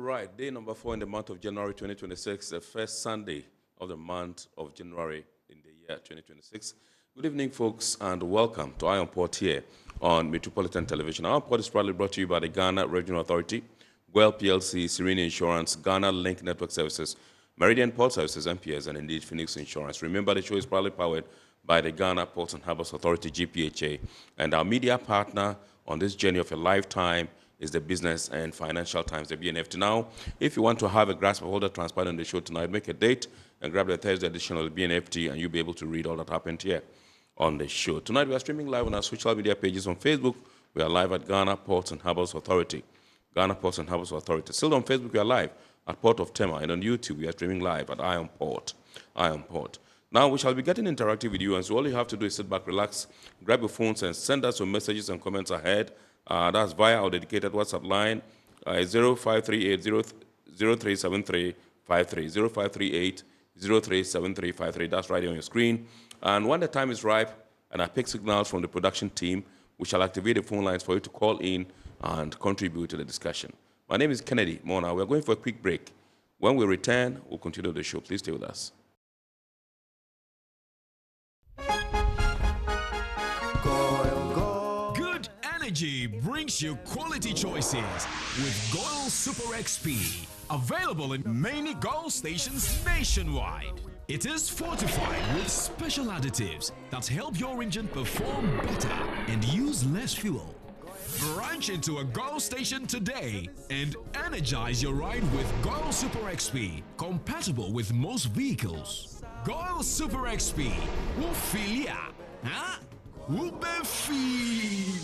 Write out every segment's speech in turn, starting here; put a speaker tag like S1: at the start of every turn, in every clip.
S1: right, day number 4 in the month of January 2026, the first Sunday of the month of January in the year 2026. Good evening, folks, and welcome to Iron Port here on Metropolitan Television. Iron Port is proudly brought to you by the Ghana Regional Authority, Well PLC, Serene Insurance, Ghana Link Network Services, Meridian Port Services, MPS, and indeed Phoenix Insurance. Remember, the show is proudly powered by the Ghana Ports and Harbours Authority-GPHA, and our media partner on this journey of a lifetime is the Business and Financial Times, the BNFT. Now, if you want to have a grasp of all that transpired on the show tonight, make a date and grab the Thursday edition of the BNFT, and you'll be able to read all that happened here on the show. Tonight, we are streaming live on our social media pages on Facebook. We are live at Ghana Ports and Harbours Authority. Ghana Ports and Harbours Authority. Still on Facebook, we are live at Port of Tema, and on YouTube, we are streaming live at Iron Port. Now, we shall be getting interactive with you, and so all you have to do is sit back, relax, grab your phones, and send us your messages and comments ahead. That's via our dedicated WhatsApp line, 0538-037353, 0538-037353. That's right on your screen. And when the time is ripe and I pick signals from the production team, we shall activate the phone lines for you to call in and contribute to the discussion. My name is Kennedy Mona. We're going for a quick break. When we return, we'll continue the show. Please stay with us.
S2: Good energy brings you quality choices with Goil Super XP. Available in many Goil stations nationwide. It is fortified with special additives that help your engine perform better and use less fuel. Branch into a Goil station today and energize your ride with Goil Super XP, compatible with most vehicles. Goil Super XP will feel ya, huh? Will be feel.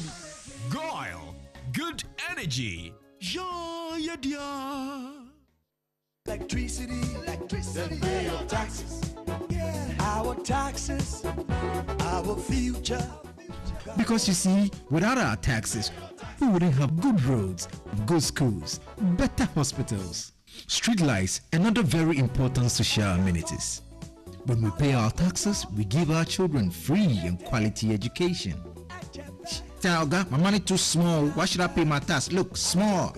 S2: Goil, good energy. Yeah, yeah, yeah.
S3: Electricity, then pay your taxes. Yeah. Our taxes, our future.
S4: Because you see, without our taxes, we wouldn't have good roads, good schools, better hospitals, street lights, and other very important social amenities. When we pay our taxes, we give our children free and quality education. Talga, my money too small. Why should I pay my tax? Look, small.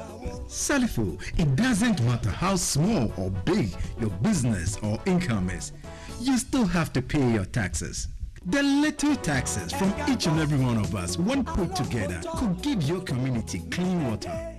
S4: Salifo, it doesn't matter how small or big your business or income is. You still have to pay your taxes. The little taxes from each and every one of us, when put together, could give your community clean water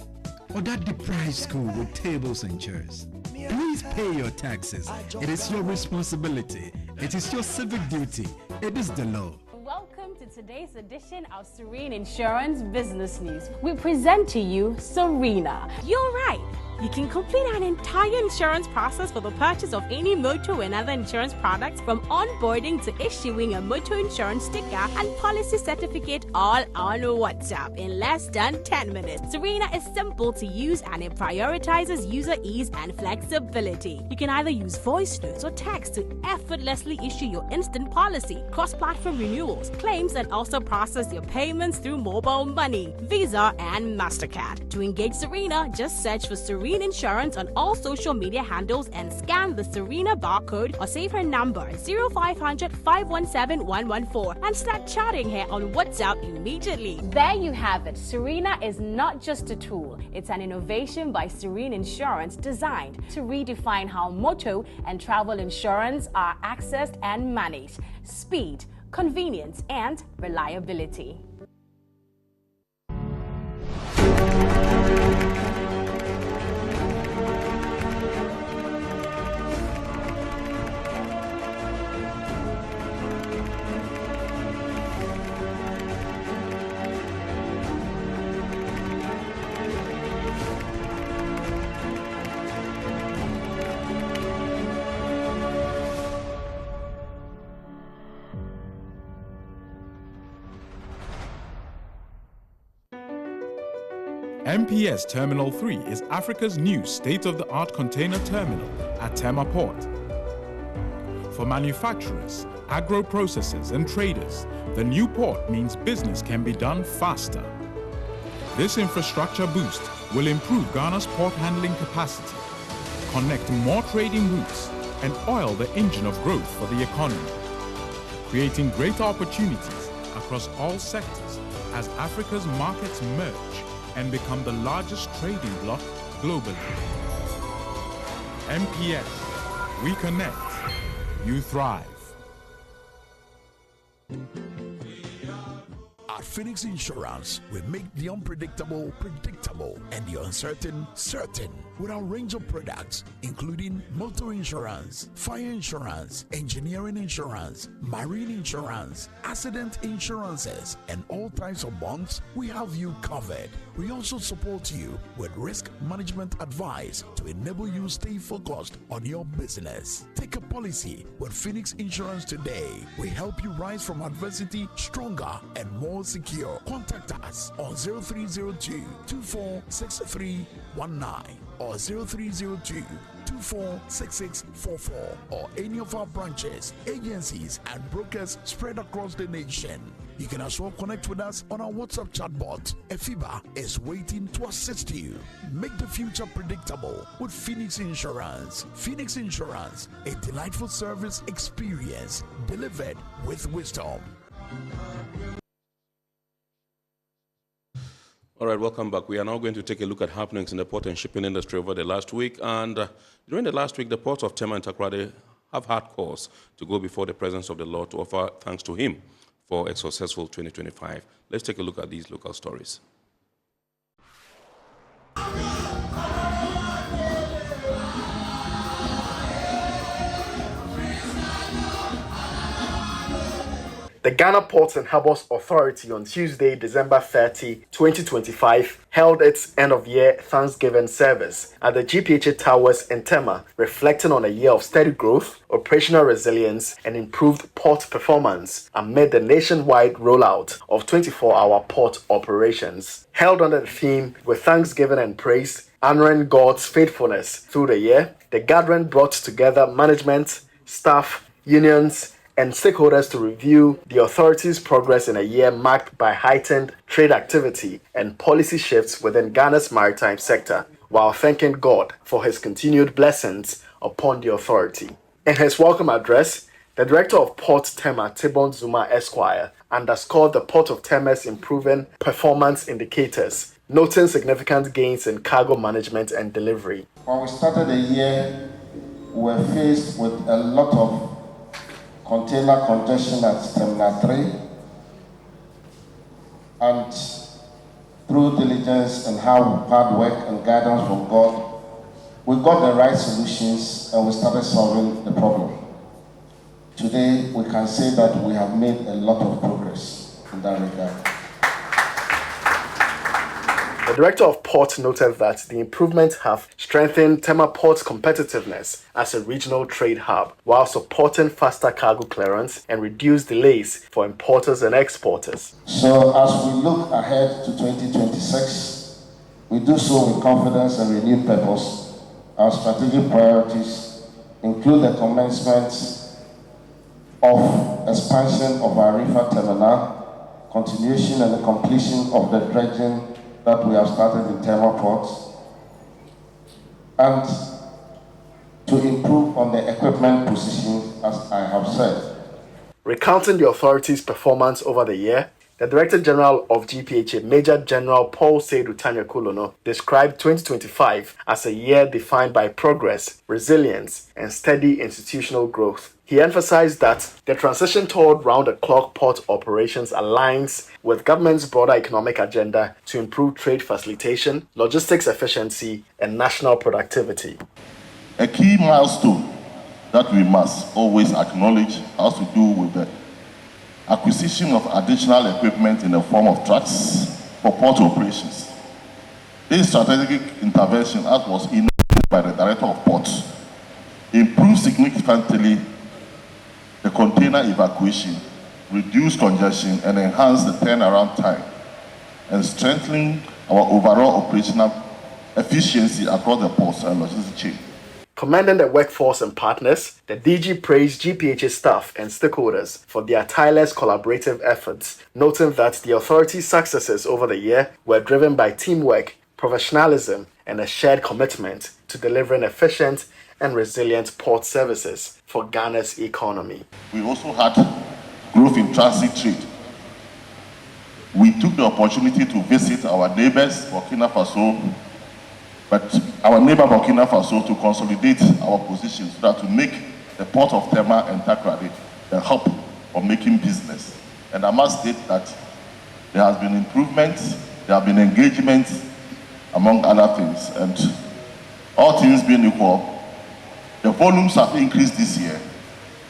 S4: or that deprived school with tables and chairs. Please pay your taxes. It is your responsibility. It is your civic duty. It is the law.
S5: Welcome to today's edition of Serene Insurance Business News. We present to you Serena. You're right. You can complete an entire insurance process for the purchase of any motor and other insurance products, from onboarding to issuing a motor insurance sticker and policy certificate, all on WhatsApp in less than 10 minutes. Serena is simple to use and it prioritizes user ease and flexibility. You can either use voice notes or text to effortlessly issue your instant policy, cross-platform renewals, claims, and also process your payments through mobile money, Visa, and MasterCard. To engage Serena, just search for Serena Insurance on all social media handles and scan the Serena barcode or save her number 0500 517 114 and start chatting her on WhatsApp immediately. There you have it. Serena is not just a tool, it's an innovation by Serene Insurance designed to redefine how motor and travel insurance are accessed and managed. Speed, convenience, and reliability.
S6: MPS Terminal 3 is Africa's new state-of-the-art container terminal at Tema Port. For manufacturers, agro-processors and traders, the new port means business can be done faster. This infrastructure boost will improve Ghana's port handling capacity, connect more trading routes, and oil the engine of growth for the economy, creating greater opportunities across all sectors as Africa's markets merge and become the largest trading bloc globally. MPS. We connect. You thrive.
S7: At Phoenix Insurance, we make the unpredictable predictable and the uncertain certain with our range of products, including motor insurance, fire insurance, engineering insurance, marine insurance, accident insurances, and all types of bonds. We have you covered. We also support you with risk management advice to enable you stay focused on your business. Take a policy with Phoenix Insurance today. We help you rise from adversity stronger and more secure. Contact us on 0302-246319 or 0302-246644 or any of our branches, agencies, and brokers spread across the nation. You can as well connect with us on our WhatsApp chatbot. Efiba is waiting to assist you. Make the future predictable with Phoenix Insurance. Phoenix Insurance, a delightful service experience delivered with wisdom.
S1: All right, welcome back. We are now going to take a look at happenings in the port and shipping industry over the last week. And during the last week, the ports of Tema and Takoradi have had cause to go before the presence of the Lord to offer thanks to Him for a successful 2025. Let's take a look at these local stories.
S8: The Ghana Ports and Harbours Authority on Tuesday, December 30, 2025, held its end-of-year Thanksgiving service at the GPHA Towers in Tema, reflecting on a year of steady growth, operational resilience, and improved port performance amid the nationwide rollout of 24-hour port operations. Held under the theme, with thanksgiving and praise, honoring God's faithfulness through the year, the gathering brought together management, staff, unions, and stakeholders to review the authority's progress in a year marked by heightened trade activity and policy shifts within Ghana's maritime sector, while thanking God for His continued blessings upon the authority. In his welcome address, the Director of Port Tema, Tibon Zuma Esquire, underscored the Port of Tema's improving performance indicators, noting significant gains in cargo management and delivery.
S9: When we started the year, we were faced with a lot of container congestion at Terminal 3, and through diligence and hard work and guidance from God, we got the right solutions and we started solving the problem. Today, we can say that we have made a lot of progress in that regard.
S8: The Director of Port noted that the improvements have strengthened Tema Port's competitiveness as a regional trade hub, while supporting faster cargo clearance and reduced delays for importers and exporters.
S9: So as we look ahead to 2026, we do so with confidence and renewed purpose. Our strategic priorities include the commencement of expansion of our river terminal, continuation and the completion of the dredging that we have started in Tema Port, and to improve on the equipment position, as I have said.
S8: Recounting the authority's performance over the year, the Director General of GPHA, Major General Paul Seydou Tanya-Kulono, described 2025 as a year defined by progress, resilience, and steady institutional growth. He emphasized that the transition toward round-the-clock port operations aligns with government's broader economic agenda to improve trade facilitation, logistics efficiency, and national productivity.
S10: A key milestone that we must always acknowledge has to do with the acquisition of additional equipment in the form of trucks for port operations. This strategic intervention, as was inaugurated by the Director of Ports, improved significantly the container evacuation, reduce congestion, and enhance the turnaround time, and strengthening our overall operational efficiency across the ports and logistics chain.
S8: Commending the workforce and partners, the DG praised GPHA staff and stakeholders for their tireless collaborative efforts, noting that the authority's successes over the year were driven by teamwork, professionalism, and a shared commitment to delivering efficient and resilient port services for Ghana's economy.
S10: We also had growth in transit trade. We took the opportunity to visit our neighbors, Burkina Faso, but our neighbor Burkina Faso to consolidate our positions so that to make the port of Tema and Takoradi the hub for making business. And I must state that there has been improvements, there have been engagements, among other things. And all things being equal, the volumes have increased this year.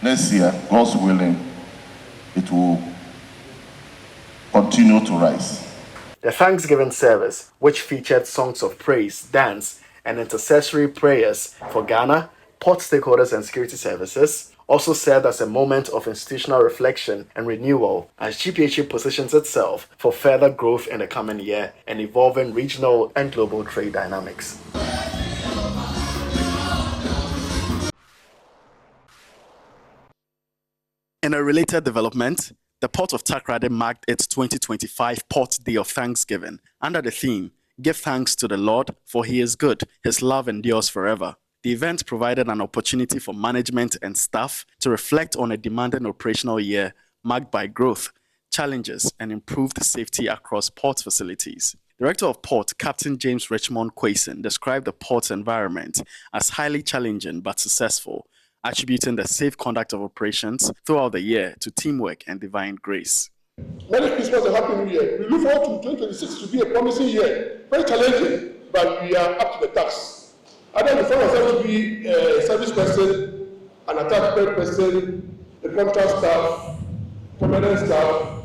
S10: Next year, God's willing, it will continue to rise.
S8: The Thanksgiving service, which featured songs of praise, dance, and intercessory prayers for Ghana, port stakeholders, and security services, also served as a moment of institutional reflection and renewal as GPHA positions itself for further growth in the coming year and evolving regional and global trade dynamics. In a related development, the Port of Takoradi marked its 2025 Port Day of Thanksgiving under the theme, "Give thanks to the Lord, for he is good, his love endures forever." The event provided an opportunity for management and staff to reflect on a demanding operational year marked by growth, challenges, and improved safety across port facilities. Director of Port, Captain James Richmond Quayson, described the port's environment as highly challenging but successful, attributing the safe conduct of operations throughout the year to teamwork and divine grace.
S11: Merry Christmas and Happy New Year. We look forward to 2026 to be a promising year, very challenging, but we are up to the task. Either we find ourselves to be a service person, an attachment person, a contract staff, permanent staff,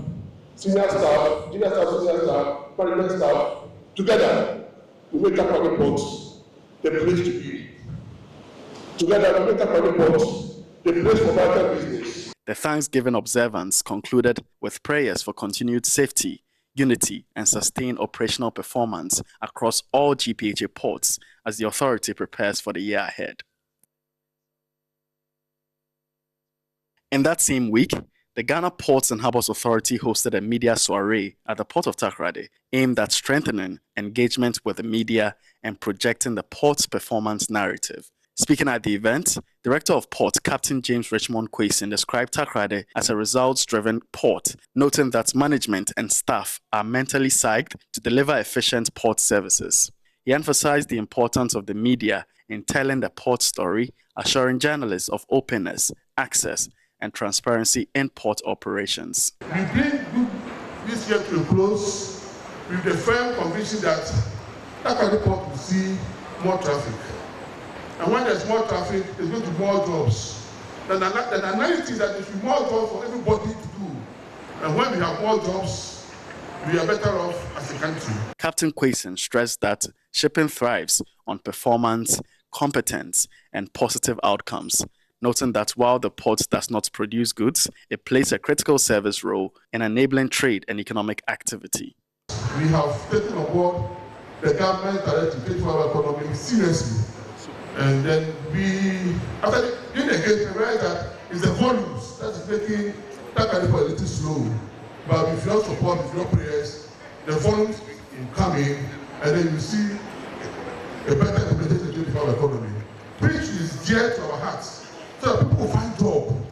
S11: senior staff, junior staff, senior staff, management staff, together we make up our reports the place to be. Together we make up our reports the place for vital business.
S8: The Thanksgiving observance concluded with prayers for continued safety, unity, and sustained operational performance across all GPHA ports as the authority prepares for the year ahead. In that same week, the Ghana Ports and Harbours Authority hosted a media soiree at the Port of Takoradi aimed at strengthening engagement with the media and projecting the port's performance narrative. Speaking at the event, Director of Port, Captain James Richmond Quayson, described Takoradi as a results-driven port, noting that management and staff are mentally psyched to deliver efficient port services. He emphasized the importance of the media in telling the port story, assuring journalists of openness, access, and transparency in port operations.
S11: We bring this year to a close with the firm conviction that Takoradi Port will see more traffic. And when there's more traffic, there's going to be more jobs. The analysis is that there should be more jobs for everybody to do. And when we have more jobs, we are better off as a country. Captain Quayson stressed that shipping thrives on performance, competence, and positive outcomes, noting that while the port does not produce goods, it plays a critical service role in enabling trade and economic activity. We have taken on board the government directive to our economy seriously. And then we, after doing the engagement, realize that it's the volumes that is making Takoradi a little slow. But if you don't support, if you don't prayers, the volumes will come in, and then you see a better implementation of our economy, which is dear to our hearts. So that people find job,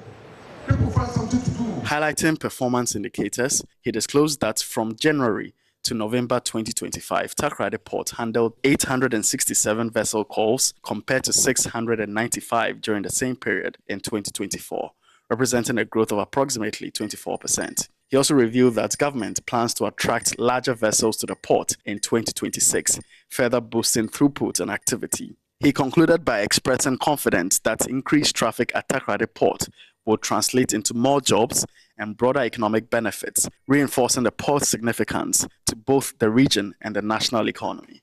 S11: people find something to do. Highlighting performance indicators, he disclosed that from January to November 2025, Takoradi Port handled 867 vessel calls compared to 695 during the same period in 2024, representing a growth of approximately 24%. He also revealed that government plans to attract larger vessels to the port in 2026, further boosting throughput and activity. He concluded by expressing confidence that increased traffic at Takoradi Port will translate into more jobs and broader economic benefits, reinforcing the port's significance to both the region and the national economy.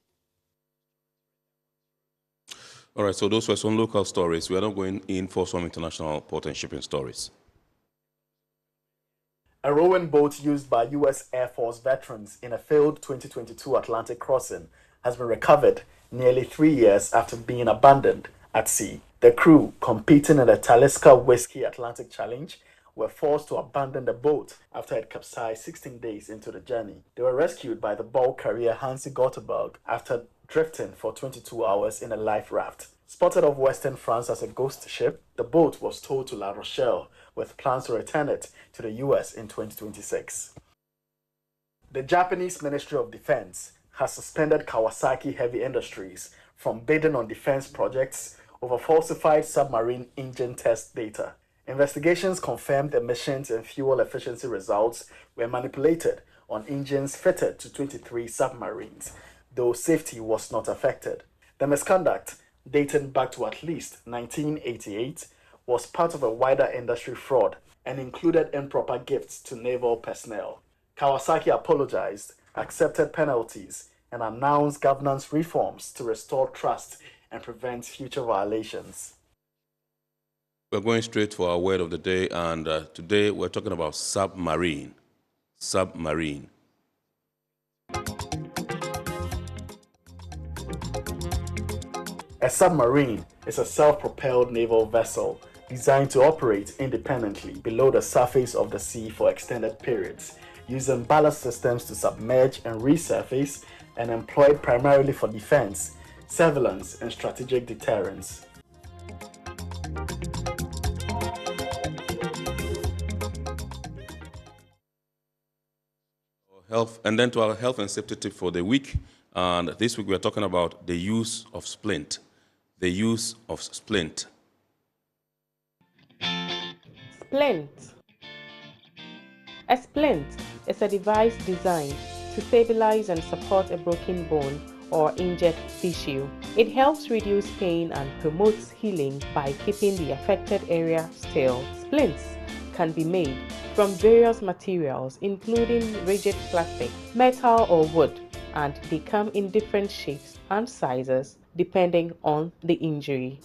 S1: All right, so those were some local stories. We are not going in for some international port and shipping stories.
S8: A rowing boat used by U.S. Air Force veterans in a failed 2022 Atlantic crossing has been recovered nearly 3 years after being abandoned at sea. The crew, competing in the Talisker Whiskey Atlantic Challenge, were forced to abandon the boat after it capsized 16 days into the journey. They were rescued by the bulk carrier Hansi Gotteberg after drifting for 22 hours in a life raft. Spotted off Western France as a ghost ship, the boat was towed to La Rochelle with plans to return it to the US in 2026. The Japanese Ministry of Defense has suspended Kawasaki Heavy Industries from bidding on defense projects over falsified submarine engine test data. Investigations confirmed emissions and fuel efficiency results were manipulated on engines fitted to 23 submarines, though safety was not affected. The misconduct, dating back to at least 1988, was part of a wider industry fraud and included improper gifts to naval personnel. Kawasaki apologized, accepted penalties, and announced governance reforms to restore trust and prevent future violations.
S1: We're going straight for our word of the day, and today we're talking about submarine. Submarine.
S8: A submarine is a self-propelled naval vessel designed to operate independently below the surface of the sea for extended periods, using ballast systems to submerge and resurface, and employed primarily for defense, surveillance, and strategic deterrence.
S1: Health, and then to our health and safety tip for the week. And this week we are talking about the use of splint. The use of splint.
S12: Splint. A splint is a device designed to stabilize and support a broken bone or injured tissue. It helps reduce pain and promotes healing by keeping the affected area still. Splints can be made from various materials, including rigid plastic, metal, or wood, and they come in different shapes and sizes depending on the injury.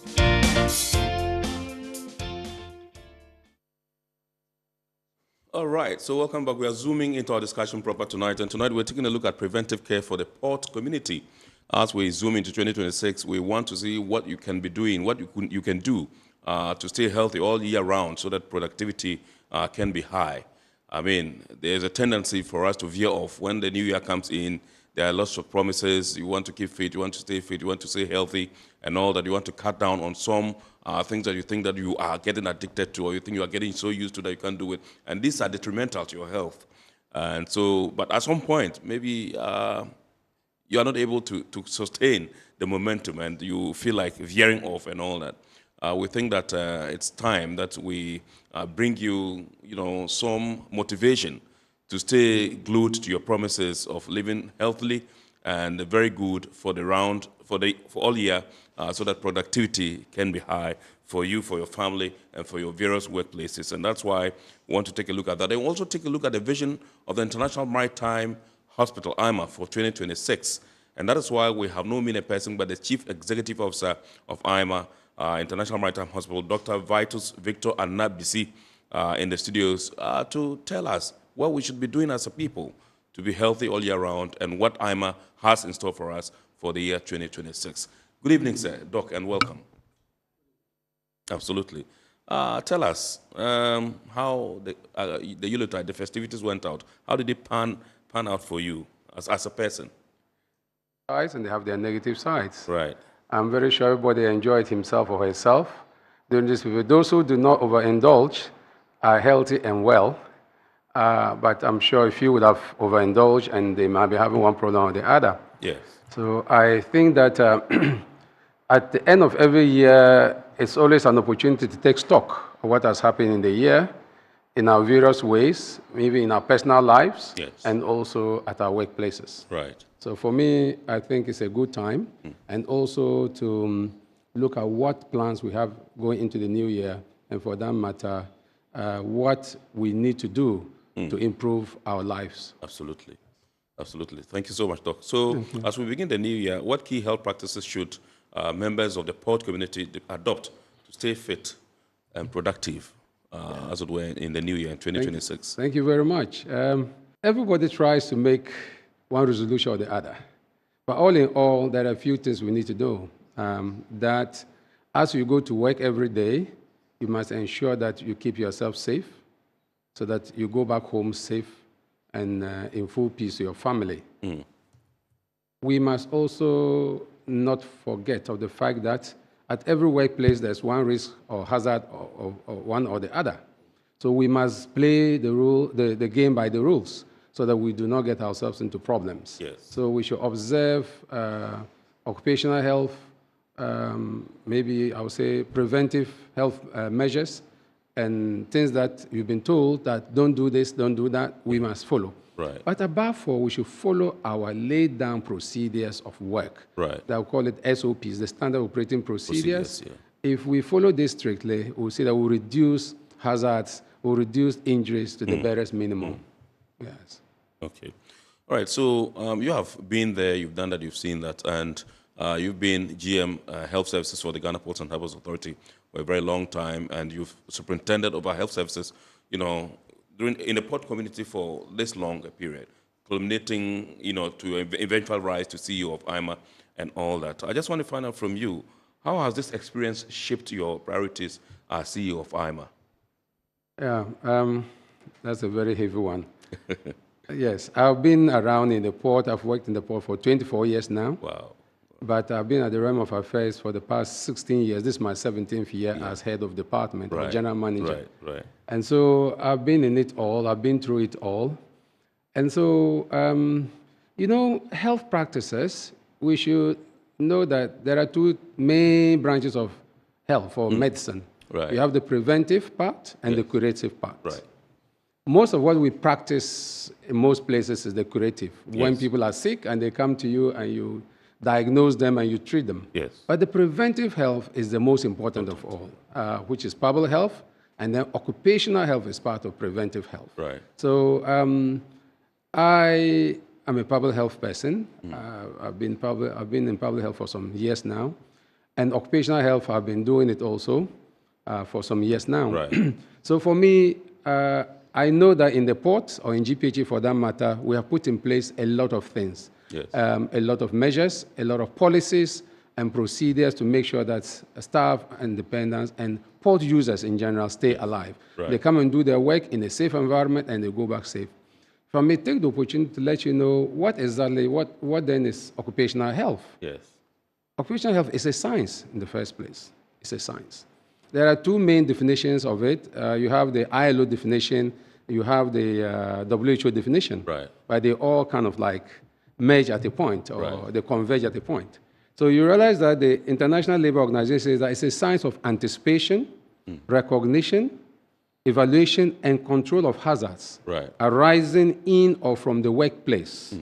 S1: All right, so welcome back. We are zooming into our discussion proper tonight, and tonight we're taking a look at preventive care for the port community. As we zoom into 2026, we want to see what you can be doing, what you can do to stay healthy all year round so that productivity can be high. I mean, there's a tendency for us to veer off. When the new year comes in, there are lots of promises. You want to keep fit, you want to stay fit, you want to stay healthy, and all that. You want to cut down on some things that you think that you are getting addicted to, or you think you are getting so used to that you can't do it. And these are detrimental to your health. And so, but at some point, maybe you are not able to sustain the momentum and you feel like veering off and all that. We think that it's time that we bring you, some motivation to stay glued to your promises of living healthily and very good for all year, so that productivity can be high for you, for your family, and for your various workplaces. And that's why we want to take a look at that. And also take a look at the vision of the International Maritime Hospital, IMaH, for 2026. And that is why we have no mean person but the Chief Executive Officer of IMaH, International Maritime Hospital, Dr. Vitus Victor Anabisi, in the studios to tell us what we should be doing as a people to be healthy all year round and what IMaH has in store for us for the year 2026. Good evening, sir, Doc, and welcome. Absolutely. Tell us how the Yuletide, the festivities went out. How did it pan out for you as a person?
S13: And they have their negative sides.
S1: Right.
S13: I'm very sure everybody enjoyed himself or herself during this period. Those who do not overindulge are healthy and well. But I'm sure if you would have overindulged and they might be having one problem or the other.
S1: Yes.
S13: So I think that at the end of every year, it's always an opportunity to take stock of what has happened in the year, in our various ways, maybe in our personal lives,
S1: yes,
S13: and also at our workplaces.
S1: Right.
S13: So for me, I think it's a good time, and also to look at what plans we have going into the new year, and for that matter, what we need to do to improve our lives.
S1: Absolutely. Absolutely. Thank you so much, Doc. So as we begin the new year, what key health practices should members of the port community adopt to stay fit and productive, as it were, in the new year, in 2026?
S13: Thank you very much. Everybody tries to make one resolution or the other. But all in all, there are a few things we need to do. That as you go to work every day, you must ensure that you keep yourself safe so that you go back home safe and in full peace to your family. We must also not forget of the fact that at every workplace there's one risk or hazard or one or the other. So we must play the game by the rules so that we do not get ourselves into problems.
S1: Yes.
S13: So we should observe occupational health maybe I would say preventive health measures and things that you've been told that don't do this, don't do that, we must follow.
S1: Right.
S13: But above all, we should follow our laid down procedures of work.
S1: Right.
S13: That we call it SOPs, the standard operating procedures.
S1: Yeah.
S13: If we follow this strictly, we'll see that we'll reduce hazards, we'll reduce injuries to the barest minimum. Yes.
S1: Okay. All right. So you have been there, you've done that, you've seen that, and you've been GM Health Services for the Ghana Ports and Harbours Authority for a very long time, and you've superintended over health services, you know, in the port community for this long a period, culminating, you know, to eventual rise to CEO of IMaH and all that. I just want to find out from you, how has this experience shaped your priorities as CEO of IMaH?
S13: Yeah, that's a very heavy one. Yes, I've been around in the port. I've worked in the port for 24 years now.
S1: Wow.
S13: But I've been at the realm of affairs for the past 16 years. This is my 17th year as head of department or general manager.
S1: Right.
S13: And so I've been in it all. I've been through it all. And so, you know, health practices, we should know that there are two main branches of health or medicine.
S1: Right.
S13: You have the preventive part and the curative part.
S1: Right.
S13: Most of what we practice in most places is the curative. When
S1: Yes.
S13: people are sick and they come to you and you diagnose them and you treat them.
S1: Yes.
S13: But the preventive health is the most important of all, which is public health, and then occupational health is part of preventive health.
S1: Right.
S13: So I am a public health person. I've been in public health for some years now, and occupational health, I've been doing it also for some years now.
S1: Right.
S13: So for me, I know that in the port, or in GPHA for that matter, we have put in place a lot of things.
S1: Yes.
S13: A lot of measures, a lot of policies and procedures to make sure that staff and dependents and port users in general stay alive.
S1: Right.
S13: They come and do their work in a safe environment and they go back safe. If I may take the opportunity to let you know what then is occupational health.
S1: Yes.
S13: Occupational health is a science in the first place. It's a science. There are two main definitions of it. You have the ILO definition, you have the WHO definition.
S1: Right.
S13: But they all kind of like merge at a point, or they converge at a point. So you realize that the International Labour Organization says that it's a science of anticipation, recognition, evaluation, and control of hazards arising in or from the workplace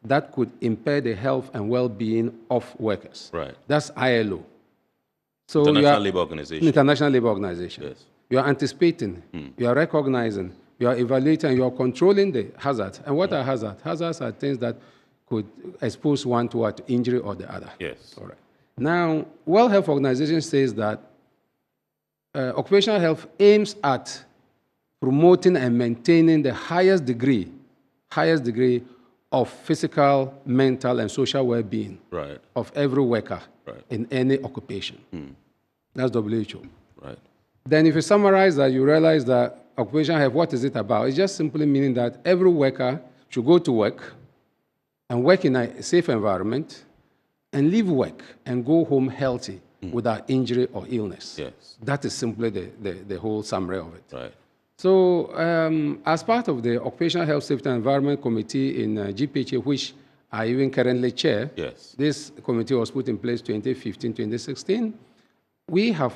S13: that could impair the health and well-being of workers.
S1: Right.
S13: That's ILO. So
S1: International Labour Organization.
S13: International Labour Organization.
S1: Yes.
S13: You are anticipating, you are recognizing, you are evaluating, you are controlling the hazards. And what are hazards? Hazards are things that could expose one to injury or the other.
S1: Yes.
S13: All right. Now, World Health Organization says that occupational health aims at promoting and maintaining the highest degree of physical, mental, and social well-being of every worker in any occupation. That's WHO.
S1: Right.
S13: Then if you summarize that, you realize that occupational health, what is it about? It's just simply meaning that every worker should go to work and work in a safe environment and leave work and go home healthy without injury or illness.
S1: Yes.
S13: That is simply the whole summary of it.
S1: Right.
S13: So as part of the Occupational Health Safety and Environment Committee in GPHA, which I even currently chair,
S1: yes.
S13: This committee was put in place 2015, 2016. We have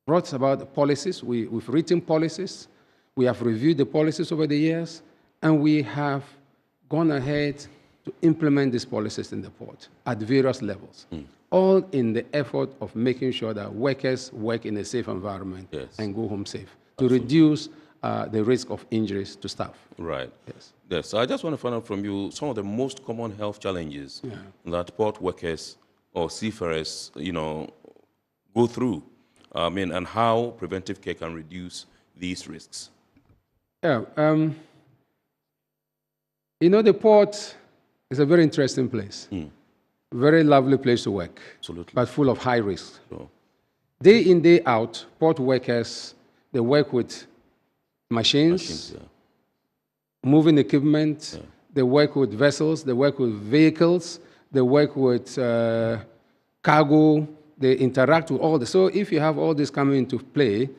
S13: brought about policies. We've written policies. We have reviewed the policies over the years, and we have gone ahead to implement these policies in the port at various levels, all in the effort of making sure that workers work in a safe environment and go home safe, to reduce the risk of injuries to staff.
S1: Right. Yes. Yes. So I just want to find out from you some of the most common health challenges that port workers or seafarers, go through, and how preventive care can reduce these risks.
S13: Yeah. The port is a very interesting place. Very lovely place to work.
S1: Absolutely.
S13: But full of high risk.
S1: Sure.
S13: Day in, day out, port workers, they work with machines, moving equipment, they work with vessels, they work with vehicles, they work with cargo, they interact with all this. So if you have all this coming into play,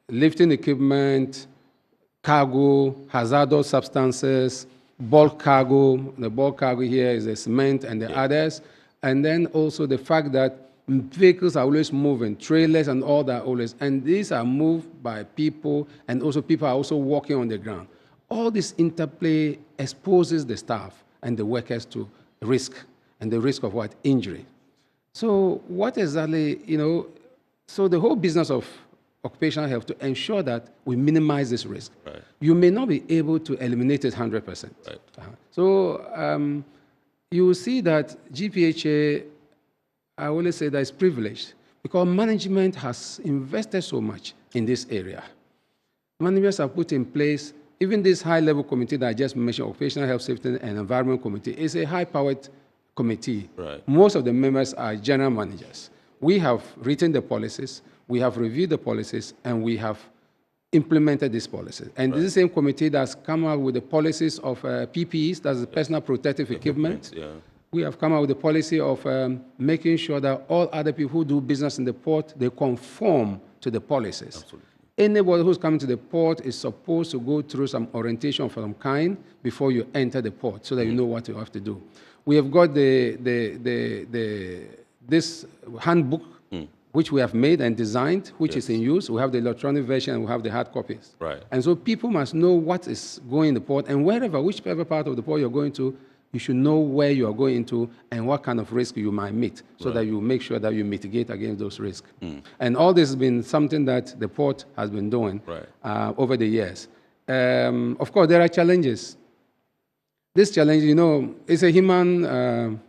S13: lifting equipment, cargo, hazardous substances, bulk cargo. The bulk cargo here is the cement and the others. And then also the fact that vehicles are always moving, trailers and all that always, and these are moved by people, and also people are also walking on the ground. All this interplay exposes the staff and the workers to risk, and the risk of what? Injury. So what exactly, so the whole business of occupational health to ensure that we minimize this risk.
S1: Right.
S13: You may not be able to eliminate it 100%.
S1: Right.
S13: So you will see that GPHA, I always say that it's privileged because management has invested so much in this area. Managers have put in place, even this high-level committee that I just mentioned, Occupational Health, Safety and Environment Committee, is a high-powered committee.
S1: Right.
S13: Most of the members are general managers. We have written the policies, we have reviewed the policies, and we have implemented these policies. And this is the same committee that's come up with the policies of PPEs, that's the personal protective equipment.
S1: Yeah.
S13: We have come up with the policy of making sure that all other people who do business in the port, they conform to the policies.
S1: Absolutely.
S13: Anybody who's coming to the port is supposed to go through some orientation of some kind before you enter the port so that you know what you have to do. We have got this handbook, which we have made and designed, which is in use. We have the electronic version and we have the hard copies.
S1: Right.
S13: And so people must know what is going in the port, and whichever part of the port you're going to, you should know where you are going into and what kind of risk you might meet so that you make sure that you mitigate against those risks. And all this has been something that the port has been doing over the years. Of course, there are challenges. This challenge, it's a human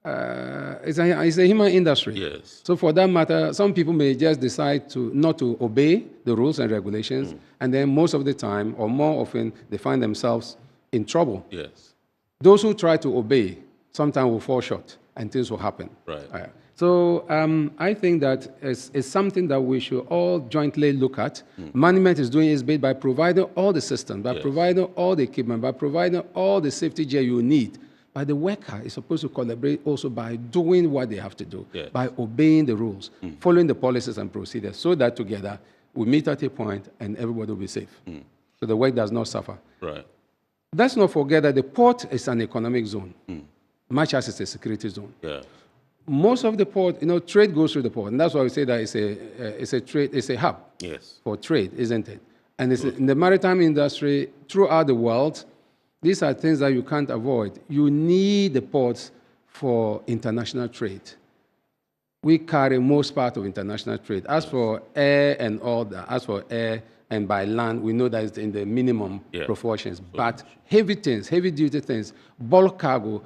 S13: it's a human industry.
S1: Yes.
S13: So for that matter, some people may just decide not to obey the rules and regulations, and then most of the time, or more often, they find themselves in trouble.
S1: Yes.
S13: Those who try to obey sometimes will fall short, and things will happen.
S1: Right.
S13: So I think that it's something that we should all jointly look at. Management is doing its bit by providing all the systems, by providing all the equipment, by providing all the safety gear you need. But the worker is supposed to collaborate also by doing what they have to do, by obeying the rules, following the policies and procedures, so that together we meet at a point and everybody will be safe. So the work does not suffer.
S1: Right.
S13: Let's not forget that the port is an economic zone, much as it's a security zone.
S1: Yeah.
S13: Most of the port, trade goes through the port, and that's why we say that it's a hub for trade, isn't it? And it's in the maritime industry throughout the world. These are things that you can't avoid. You need the ports for international trade. We carry most part of international trade. As for air and all that, as for air and by land, we know that it's in the minimum proportions. But heavy things, heavy-duty things, bulk cargo,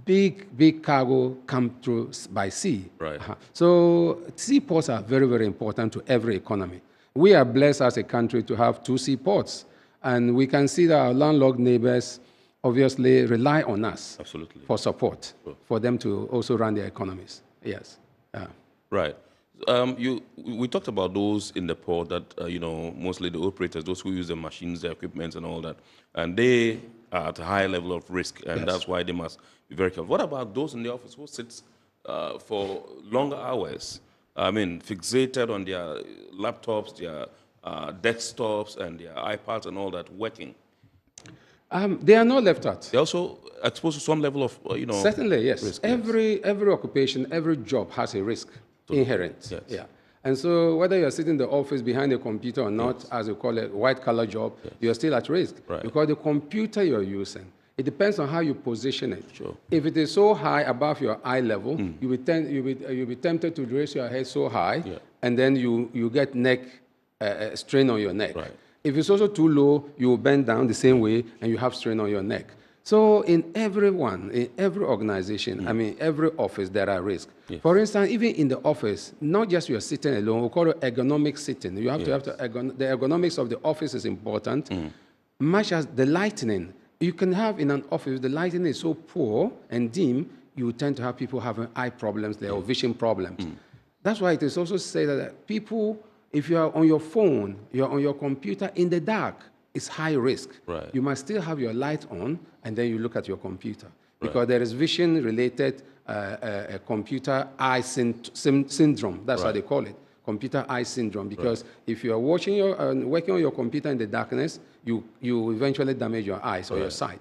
S13: big cargo come through by sea.
S1: Right.
S13: So seaports are very, very important to every economy. We are blessed as a country to have 2 seaports. And we can see that our landlocked neighbors obviously rely on us for support, for them to also run their economies. Yes.
S1: Right. We talked about those in the port that, mostly the operators, those who use the machines, the equipment and all that, and they are at a high level of risk, and that's why they must be very careful. What about those in the office who sit for longer hours, fixated on their laptops, their desktops and their iPads and all that working?
S13: They are not left out.
S1: They're also exposed to some level of,
S13: Certainly, yes.
S1: risk.
S13: Every occupation, every job has a risk inherent.
S1: Yes.
S13: Yeah. And so whether you're sitting in the office behind a computer or not, as we call it, white-collar job, you're still at risk.
S1: Right.
S13: Because the computer you're using, it depends on how you position it.
S1: Sure.
S13: If it is so high above your eye level, you'll be tempted to raise your head so high, and then you get neck strain on your neck.
S1: Right.
S13: If it's also too low, you will bend down the same way, and you have strain on your neck. So in every organization, every office, there are risks.
S1: Yes.
S13: For instance, even in the office, not just you're sitting alone, we call it ergonomic sitting. You have to have the ergonomics of the office is important, much as the lighting. You can have in an office, the lighting is so poor and dim, you tend to have people having eye problems or vision problems. That's why it is also said that people, if you are on your phone, you're on your computer in the dark, it's high risk.
S1: Right.
S13: You must still have your light on, and then you look at your computer. Because there is vision-related computer eye syndrome. That's what they call it, computer eye syndrome. Because if you are working on your computer in the darkness, you eventually damage your eyes or your sight.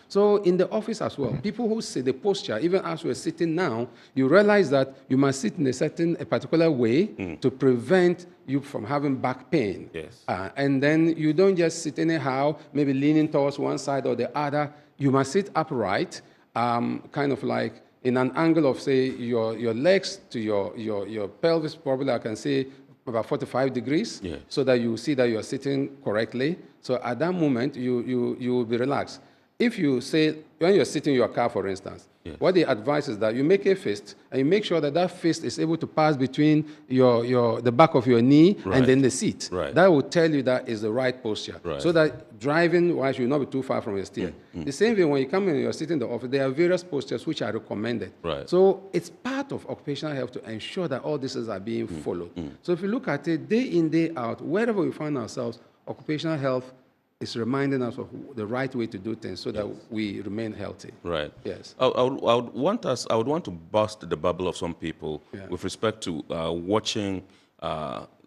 S13: So in the office as well, people who sit the posture, even as we're sitting now, you realize that you must sit in a particular way to prevent you from having back pain.
S1: Yes.
S13: And then you don't just sit anyhow, maybe leaning towards one side or the other. You must sit upright, kind of like in an angle of, say, your legs to your pelvis, probably I can say about 45 degrees, so that you see that you are sitting correctly. So at that moment, you will be relaxed. If you say, when you're sitting in your car, for instance, what they advise is that you make a fist, and you make sure that that fist is able to pass between the back of your knee and then the seat. That will tell you that is the right posture, so that driving-wise, you will not be too far from your steering. The same way, when you come in and you're sitting in the office, there are various postures which are recommended. So it's part of occupational health to ensure that all these are being followed. So if you look at it day in, day out, wherever we find ourselves, occupational health is reminding us of the right way to do things so that we remain healthy.
S1: Right.
S13: Yes.
S1: I would want to bust the bubble of some people with respect to watching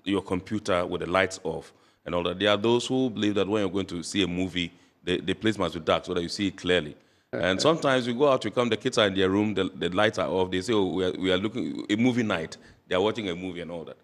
S1: your computer with the lights off and all that. There are those who believe that when you're going to see a movie, the place must be dark so that you see it clearly. And sometimes you go out, you come, the kids are in their room, the lights are off. They say, oh, we are looking a movie night. They are watching a movie and all that.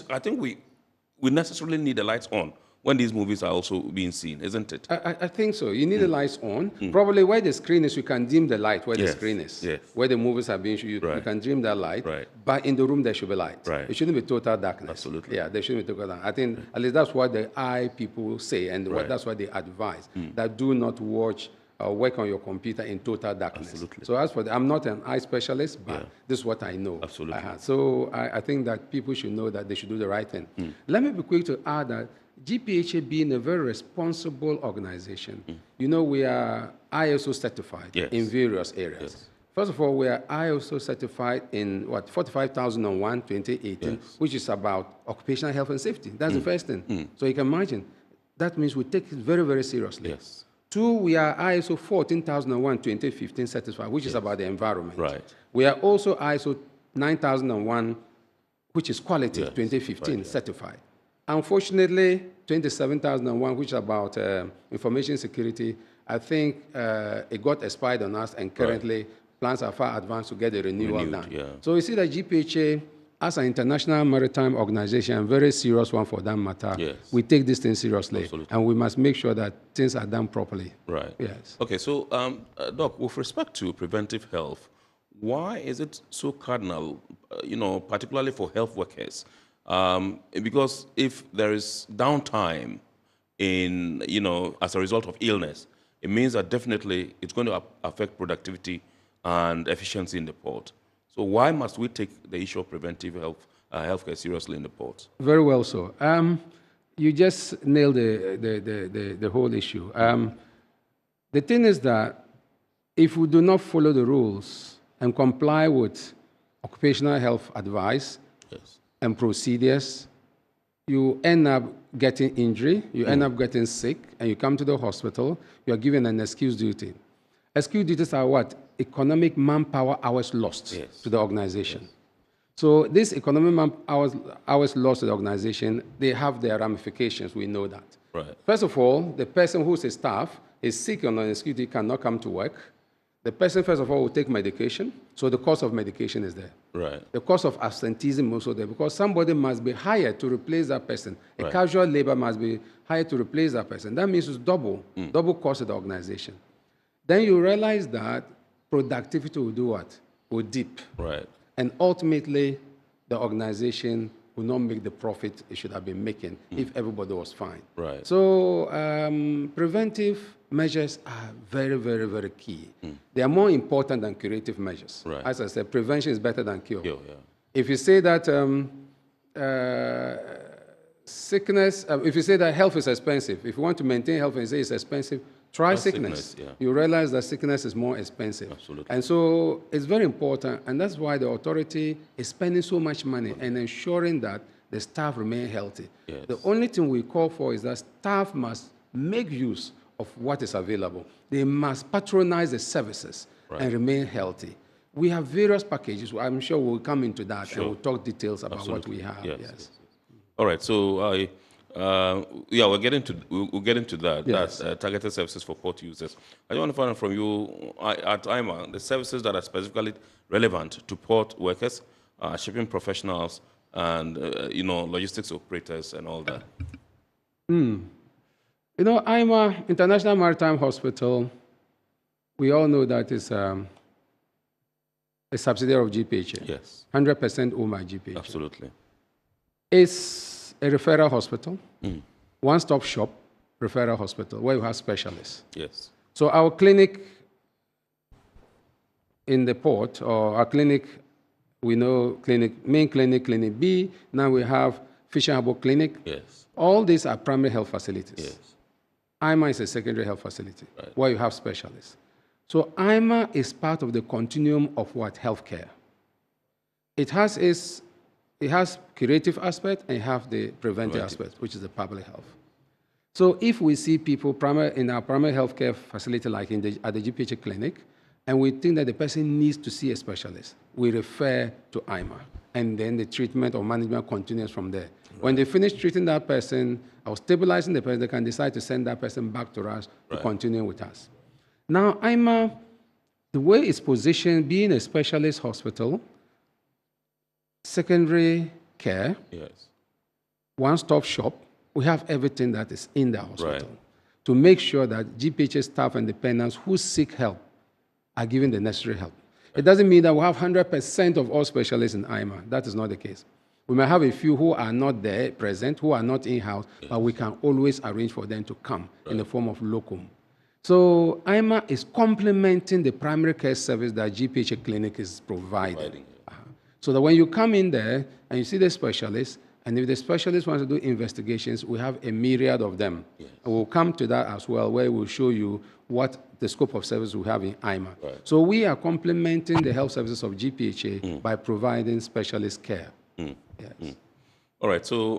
S1: I think we necessarily need the lights on when these movies are also being seen, isn't it?
S13: I think so. You need the lights on. Probably where the screen is, you can dim the light where the screen is. Where the movies are being shown, you can dim that light. But in the room, there should be light. It shouldn't be total darkness.
S1: Absolutely.
S13: Yeah, there shouldn't be total darkness. I think at least that's what the eye people say, and that's what they advise, that do not watch or work on your computer in total darkness.
S1: Absolutely.
S13: So as for I'm not an eye specialist, but this is what I know.
S1: Absolutely.
S13: So I think that people should know that they should do the right thing. Let me be quick to add that GPHA being a very responsible organization, you know, we are ISO certified in various areas. First of all, we are ISO certified in 45,001, 2018, which is about occupational health and safety. That's the first thing. So you can imagine, that means we take it very, very seriously. Two, we are ISO 14,001, 2015 certified, which is about the environment. We are also ISO 9001, which is quality, 2015 certified. Unfortunately, 27,001, which is about information security, I think it got expired on us, and currently plans are far advanced to get a renewal done. So you see that GPHA, as an international maritime organization, a very serious one for that matter, we take this thing seriously, and we must make sure that things are done properly. Yes.
S1: Okay, so, Doc, with respect to preventive health, why is it so cardinal, particularly for health workers? Because if there is downtime as a result of illness, it means that definitely it's going to affect productivity and efficiency in the port. So why must we take the issue of preventive healthcare seriously in the port?
S13: Very well so. You just nailed the whole issue. The thing is that if we do not follow the rules and comply with occupational health advice, and procedures, you end up getting injury, you end up getting sick, and you come to the hospital, you are given an excuse duty. Excuse duties are what? Economic manpower hours lost to the organization. So this economic hours lost to the organization, they have their ramifications, we know that. First of all, the person who's a staff is sick on an excuse duty, cannot come to work. The person, first of all, will take medication, so the cost of medication is there. The cost of absenteeism also there, because somebody must be hired to replace that person. A casual labor must be hired to replace that person. That means it's double cost of the organization. Then you realize that productivity will do what? Will dip. And ultimately, the organization will not make the profit it should have been making if everybody was fine. So preventive measures are very, very, very key. They are more important than curative measures. As I said, prevention is better than cure. If you say that sickness, if you say that health is expensive, if you want to maintain health and you say it's expensive, try sickness. You realize that sickness is more expensive. And so it's very important, and that's why the authority is spending so much money and ensuring that the staff remain healthy. The only thing we call for is that staff must make use of what is available. They must patronize the services and remain healthy. We have various packages. I'm sure we'll come into that and we'll talk details about what we have. All
S1: right, so Yeah, we'll get into that.
S13: Yes.
S1: That's targeted services for port users. I want to find out from you at IMA the services that are specifically relevant to port workers, shipping professionals, and logistics operators and all that.
S13: IMA, International Maritime Hospital, we all know that is a subsidiary of GPHA.
S1: Yes.
S13: 100% owned by GPHA.
S1: Absolutely.
S13: It's a referral hospital, one-stop shop referral hospital, where you have specialists.
S1: Yes.
S13: So our clinic in the port, or our clinic, we know main clinic, Clinic B, now we have Fisher Harbour Clinic.
S1: Yes.
S13: All these are primary health facilities.
S1: Yes.
S13: IMA is a secondary health facility, where you have specialists. So IMA is part of the continuum of what? Healthcare. It has curative aspect and you have the preventive aspect, which is the public health. So if we see people in our primary healthcare facility, like at the GPHA clinic, and we think that the person needs to see a specialist, we refer to IMA. And then the treatment or management continues from there. Right. When they finish treating that person or stabilizing the person, they can decide to send that person back to us to continue with us. Now, IMA, the way it's positioned, being a specialist hospital, secondary care, one-stop shop, we have everything that is in the hospital to make sure that GPHA staff and dependents who seek help are given the necessary help. It doesn't mean that we have 100% of all specialists in IMA. That is not the case. We may have a few who are not there present, who are not in-house, but we can always arrange for them to come in the form of locum. So IMA is complementing the primary care service that GPHA clinic is providing. So that when you come in there and you see the specialist, and if the specialist wants to do investigations, we have a myriad of them. Yes. And we'll come to that as well, where we'll show you what the scope of service we have in IMA. Right. So we are complementing the health services of GPHA by providing specialist care. Yes.
S1: All right, so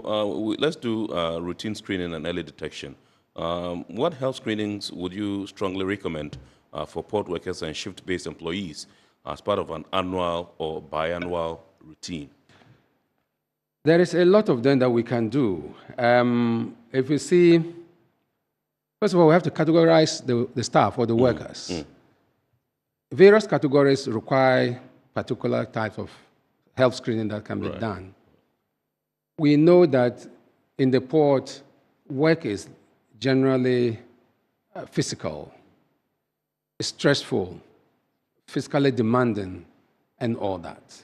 S1: let's do routine screening and early detection. What health screenings would you strongly recommend for port workers and shift-based employees as part of an annual or biannual routine?
S13: There is a lot of them that we can do. If you see, first of all, we have to categorize the staff or the workers. Various categories require particular types of health screening that can be done. We know that in the port, work is generally physical, stressful, physically demanding, and all that.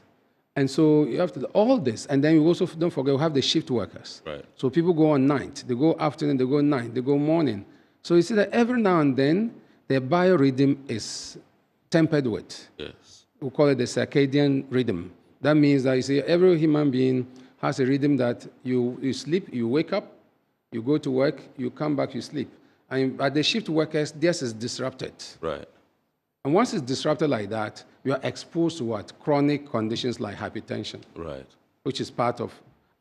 S13: And so you have to do all this, and then you also, don't forget, we have the shift workers. Right. So people go on night, they go afternoon, they go night, they go morning. So you see that every now and then, their biorhythm is tempered with. Yes. We call it the circadian rhythm. That means that you see every human being has a rhythm that you sleep, you wake up, you go to work, you come back, you sleep. And at the shift workers, theirs is disrupted. Right. And once it's disrupted like that, you are exposed to what? Chronic conditions like hypertension. Right. Which is part of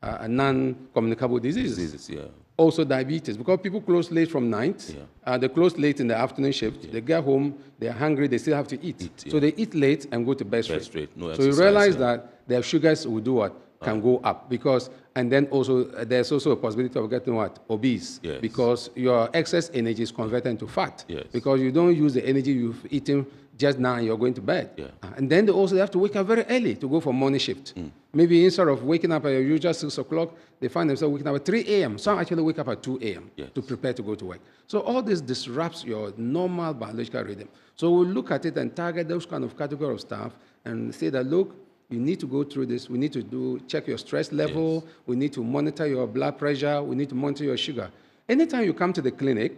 S13: a non-communicable disease. Also diabetes, because people close late from night, they close late in the afternoon shift, they get home, they're hungry, they still have to eat. So they eat late and go to bed straight. No exercise, so you realize that their sugars will do what? Can go up, because, and then also there's also a possibility of getting what? Obese. Yes. Because your excess energy is converted into fat. Yes. Because you don't use the energy you've eaten just now and you're going to bed. Yeah. And then they also have to wake up very early to go for morning shift. Maybe instead of waking up at your usual 6 o'clock, they find themselves waking up at 3 a.m. Some actually wake up at 2 a.m. to prepare to go to work. So all this disrupts your normal biological rhythm. So we'll look at it and target those kind of category of staff and say that, look, you need to go through this. We need to check your stress level. Yes. We need to monitor your blood pressure. We need to monitor your sugar. Anytime you come to the clinic,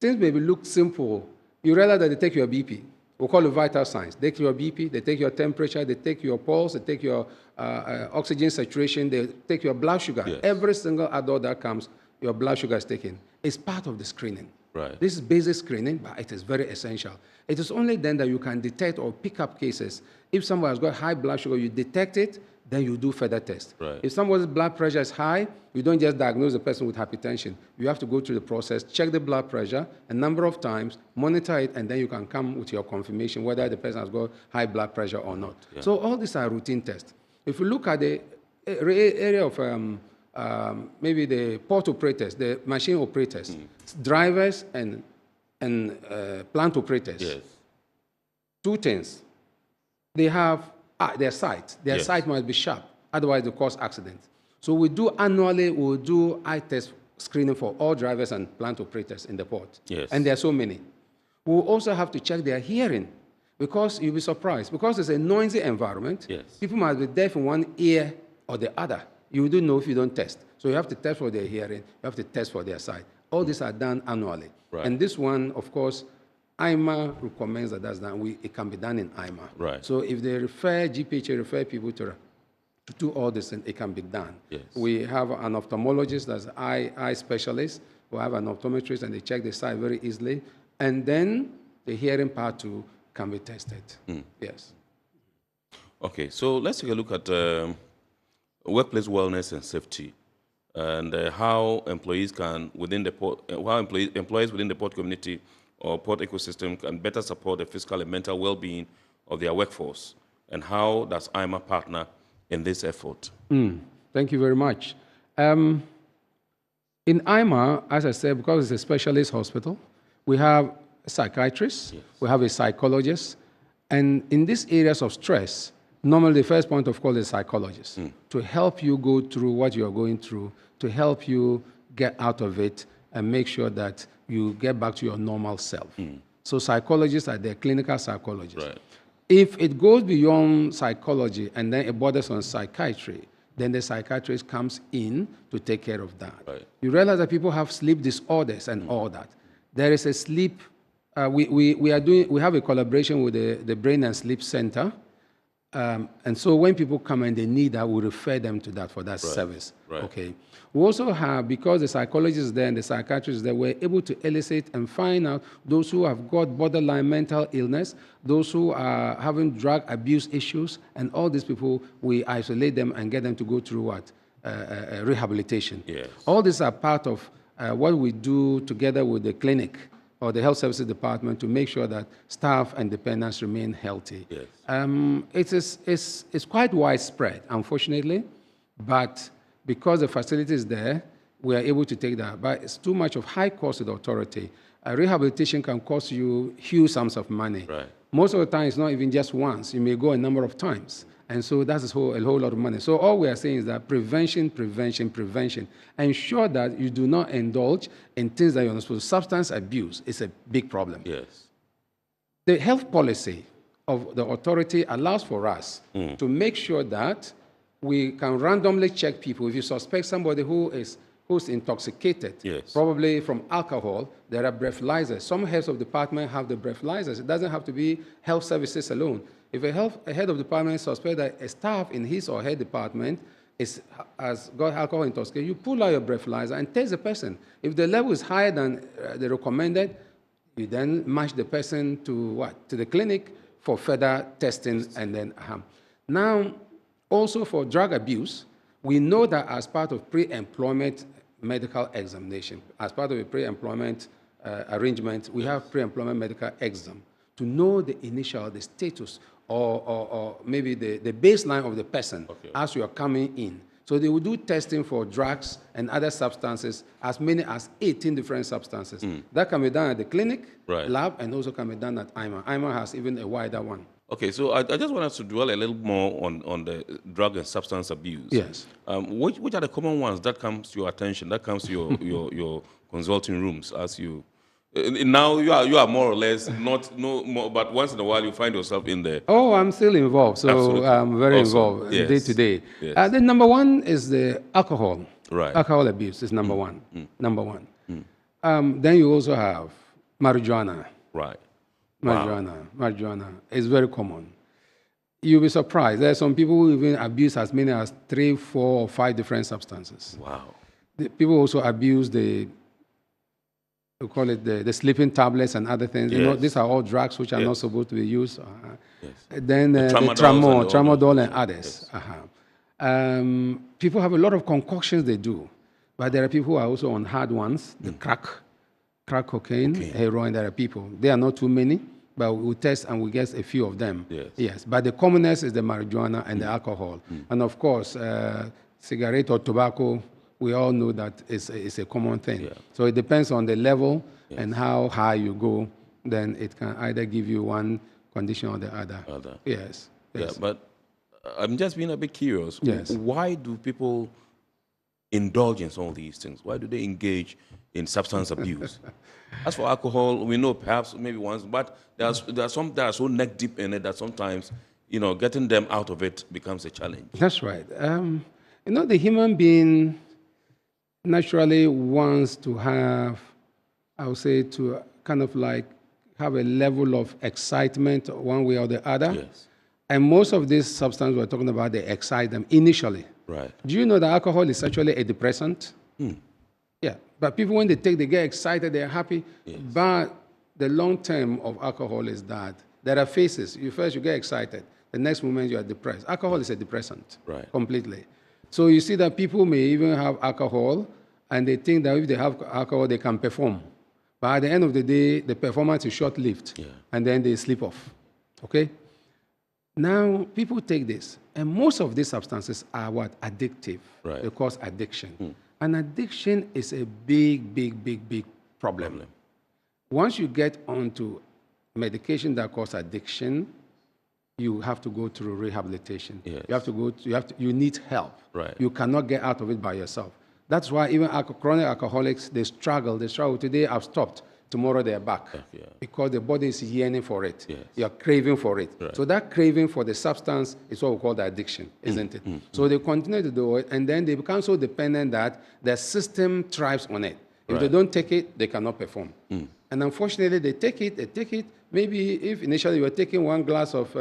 S13: things maybe look simple. You realize that they take your BP. We call it vital signs. They take your BP, they take your temperature, they take your pulse, they take your oxygen saturation, they take your blood sugar. Yes. Every single adult that comes, your blood sugar is taken. It's part of the screening. Right. This is basic screening, but it is very essential. It is only then that you can detect or pick up cases. If someone has got high blood sugar, you detect it, then you do further tests. Right. If someone's blood pressure is high, you don't just diagnose the person with hypertension. You have to go through the process, check the blood pressure a number of times, monitor it, and then you can come with your confirmation whether the person has got high blood pressure or not. Yeah. So all these are routine tests. If you look at the area of maybe the port operators, the machine operators, drivers, and plant operators.
S1: Yes.
S13: Two things. They have their sight. Their sight must be sharp, otherwise they cause accidents. So we do annually, we'll do eye test screening for all drivers and plant operators in the port.
S1: Yes.
S13: And there are so many. We'll also have to check their hearing, because you'll be surprised. Because it's a noisy environment, people might be deaf in one ear or the other. You don't know if you don't test. So you have to test for their hearing, you have to test for their sight. All these are done annually.
S1: Right.
S13: And this one, of course, IMA recommends that that's done. It can be done in IMA.
S1: Right.
S13: So if they refer, GPHA refer people to do all this, and it can be done.
S1: Yes.
S13: We have an ophthalmologist, that's eye specialist. We have an optometrist, and they check the sight very easily. And then the hearing part too can be tested. Yes.
S1: Okay, so let's take a look at workplace wellness and safety, and how employees can within the port, employees within the port community or port ecosystem can better support the physical and mental well-being of their workforce, and how does IMA partner in this effort?
S13: Thank you very much. In IMA, as I said, because it's a specialist hospital, we have a psychiatrist, we have a psychologist, and in these areas of stress, normally the first point of call is psychologist to help you go through what you're going through, to help you get out of it and make sure that you get back to your normal self. So psychologists are there, clinical psychologists.
S1: Right.
S13: If it goes beyond psychology and then it borders on psychiatry, then the psychiatrist comes in to take care of that.
S1: Right.
S13: You realize that people have sleep disorders and all that. There is a sleep, we have a collaboration with the Brain and Sleep Center. And so when people come and they need that, we refer them to that for that service.
S1: Right.
S13: Okay. We also have, because the psychologist is there and the psychiatrist is there, we're able to elicit and find out those who have got borderline mental illness, those who are having drug abuse issues, and all these people, we isolate them and get them to go through what? Rehabilitation.
S1: Yes.
S13: All these are part of what we do together with the clinic or the health services department to make sure that staff and dependents remain healthy.
S1: Yes.
S13: It's quite widespread, unfortunately, but because the facility is there, we are able to take that. But it's too much of high cost to the authority. Rehabilitation can cost you huge sums of money.
S1: Right.
S13: Most of the time, it's not even just once. You may go a number of times. And so that's a whole lot of money. So all we are saying is that prevention, prevention, prevention. Ensure that you do not indulge in things that you're not supposed to. Substance abuse is a big problem.
S1: Yes.
S13: The health policy of the authority allows for us to make sure that we can randomly check people. If you suspect somebody who's intoxicated, probably from alcohol, there are breathalyzers. Some heads of department have the breathalyzers. It doesn't have to be health services alone. If a head of department suspects that a staff in his or her department has got alcohol intoxication, you pull out your breathalyzer and test the person. If the level is higher than the recommended, you then match the person to what? To the clinic for further testing and then Now, also for drug abuse, we know that as part of pre-employment medical examination, as part of a pre-employment arrangement, we have pre-employment medical exam to know the initial, the status, or maybe the baseline of the person as you are coming in. So they will do testing for drugs and other substances, as many as 18 different substances. That can be done at the clinic, lab, and also can be done at IMA. IMA has even a wider one.
S1: Okay, so I just want us to dwell a little more on the drug and substance abuse.
S13: Yes.
S1: Which are the common ones that comes to your attention, that comes to your consulting rooms as you... Now you are more or less no more, but once in a while you find yourself in there.
S13: Oh, I'm still involved, so
S1: Absolutely.
S13: I'm very
S1: Also,
S13: involved
S1: yes.
S13: day to day.
S1: Yes.
S13: The number one is the alcohol.
S1: Right.
S13: Alcohol abuse is number one. Number one. Then you also have marijuana.
S1: Right.
S13: Marijuana is very common. You'll be surprised. There are some people who even abuse as many as 3, 4, or 5 different substances.
S1: Wow.
S13: People also abuse we call it the sleeping tablets and other things.
S1: Yes.
S13: You know, these are all drugs which are not supposed to be used.
S1: Yes.
S13: Then the tramadol and others. Yes. People have a lot of concoctions they do, but there are people who are also on hard ones, the crack cocaine, heroin. There are people. There are not too many, but we test and we get a few of them. Yes. But the commonest is the marijuana and the alcohol. And of course, cigarette or tobacco we all know that it's a common thing. So it depends on the level and how high you go, then it can either give you one condition or the other. Yes.
S1: Yeah, but I'm just being a bit curious.
S13: Yes.
S1: Why do people indulge in some of these things? Why do they engage in substance abuse? As for alcohol, we know perhaps maybe once, but there are some that are so neck deep in it that sometimes, getting them out of it becomes a challenge.
S13: That's right. The human being naturally wants to have, I would say, to kind of like have a level of excitement one way or the other.
S1: Yes.
S13: And most of these substances we're talking about, they excite them initially.
S1: Right.
S13: Do you know that alcohol is actually a depressant? Yeah. But people, when they get excited, they're happy. Yes. But the long term of alcohol is that there are phases. First, you get excited. The next moment, you are depressed. Alcohol is a depressant.
S1: Right.
S13: Completely. So you see that people may even have alcohol, and they think that if they have alcohol, they can perform. But at the end of the day, the performance is short-lived, and then they slip off. Okay? Now, people take this, and most of these substances are what? Addictive.
S1: Right.
S13: They cause addiction. And addiction is a big problem. Once you get onto medication that causes addiction, you have to go through rehabilitation.
S1: Yes.
S13: You need help.
S1: Right.
S13: You cannot get out of it by yourself. That's why even chronic alcoholics, they struggle. Today I've stopped. Tomorrow they're back. Because the body is yearning for it.
S1: Yes.
S13: You're craving for it.
S1: Right.
S13: So that craving for the substance is what we call the addiction, isn't it? So they continue to do it, and then they become so dependent that their system thrives on it. If they don't take it, they cannot perform. And unfortunately, they take it. Maybe if initially you were taking one glass of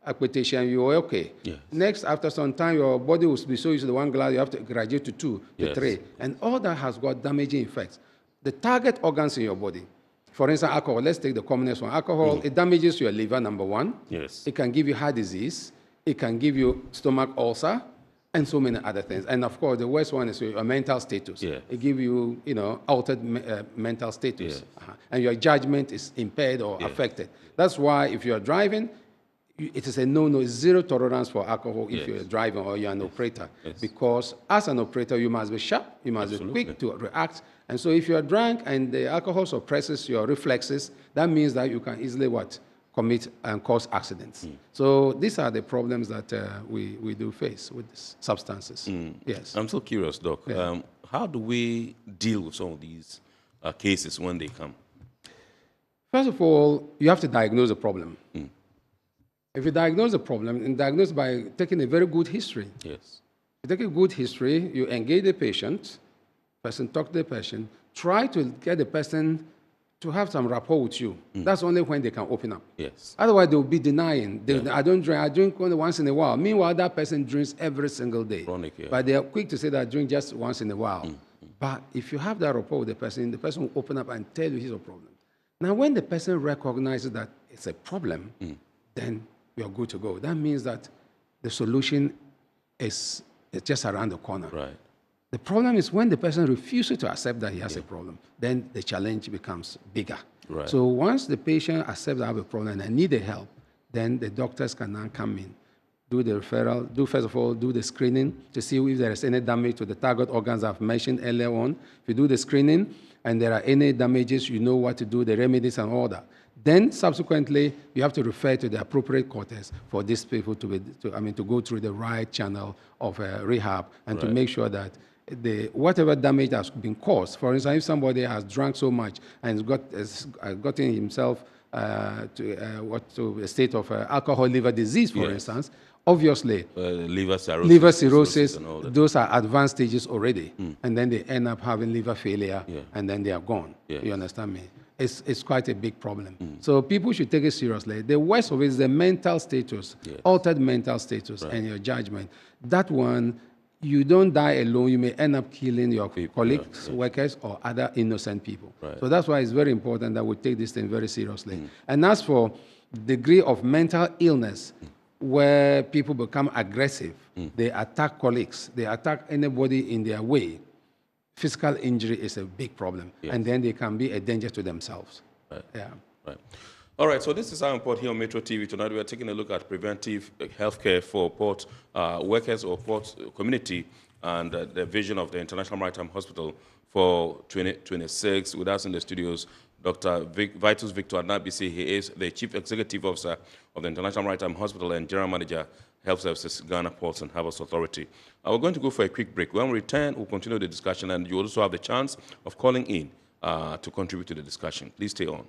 S13: aquatation, you were okay.
S1: Yes.
S13: Next, after some time, your body will be so used to the one glass, you have to graduate to 2, to 3. And all that has got damaging effects. The target organs in your body, for instance, alcohol, let's take the commonest one. Alcohol, it damages your liver, number one.
S1: Yes.
S13: It can give you heart disease. It can give you stomach ulcer and so many other things. And of course, the worst one is your mental status.
S1: Yeah.
S13: It gives you, altered mental status. And your judgment is impaired or affected. That's why if you're driving, it is a no-no, zero tolerance for alcohol if you're driving or you're an operator. Because as an operator, you must be sharp, you must be quick to react. And so if you're drunk and the alcohol suppresses your reflexes, that means that you can easily commit and cause accidents. So these are the problems that we do face with these substances. Yes.
S1: I'm so curious, Doc.
S13: Yeah.
S1: How do we deal with some of these cases when they come?
S13: First of all, you have to diagnose the problem. If you diagnose the problem, and diagnose by taking a very good history.
S1: Yes.
S13: You take a good history, you engage the patient, talk to the patient, try to get the person to have some rapport with you. That's only when they can open up.
S1: Yes.
S13: Otherwise, they'll be denying. I don't drink. I drink only once in a while. Meanwhile, that person drinks every single day.
S1: Chronic,
S13: But they are quick to say that I drink just once in a while. But if you have that rapport with the person will open up and tell you here's a problem. Now, when the person recognizes that it's a problem, then you're good to go. That means that the solution is just around the corner.
S1: Right.
S13: The problem is when the person refuses to accept that he has a problem, then the challenge becomes bigger.
S1: Right.
S13: So once the patient accepts I have a problem and I need the help, then the doctors can now come in, do the referral, do the screening to see if there is any damage to the target organs I've mentioned earlier on. If you do the screening and there are any damages, you know what to do, the remedies and all that. Then subsequently, you have to refer to the appropriate quarters for these people to go through the right channel of rehab and to make sure that whatever damage has been caused, for instance, if somebody has drunk so much and has gotten himself to a state of alcohol liver disease, for instance, obviously, liver cirrhosis, those are advanced stages already. And then they end up having liver failure, and then they are gone. You understand me? It's quite a big problem. So people should take it seriously. The worst of it is the mental status, altered mental status, and your judgment. That one, you don't die alone. You may end up killing your colleagues, workers, or other innocent people.
S1: Right.
S13: So that's why it's very important that we take this thing very seriously. And as for degree of mental illness, where people become aggressive, they attack colleagues, they attack anybody in their way, physical injury is a big problem. And then they can be a danger to themselves.
S1: Right.
S13: Yeah.
S1: Right. All right, so this is our report here on Metro TV. Tonight we are taking a look at preventive healthcare for port workers or port community and the vision of the International Maritime Hospital for 2026. With us in the studios, Dr. Vitus Victor Adnabisi. He is the Chief Executive Officer of the International Maritime Hospital and General Manager, Health Services, Ghana Ports and Harbours Authority. We're going to go for a quick break. When we return, we'll continue the discussion, and you also have the chance of calling in to contribute to the discussion. Please stay on.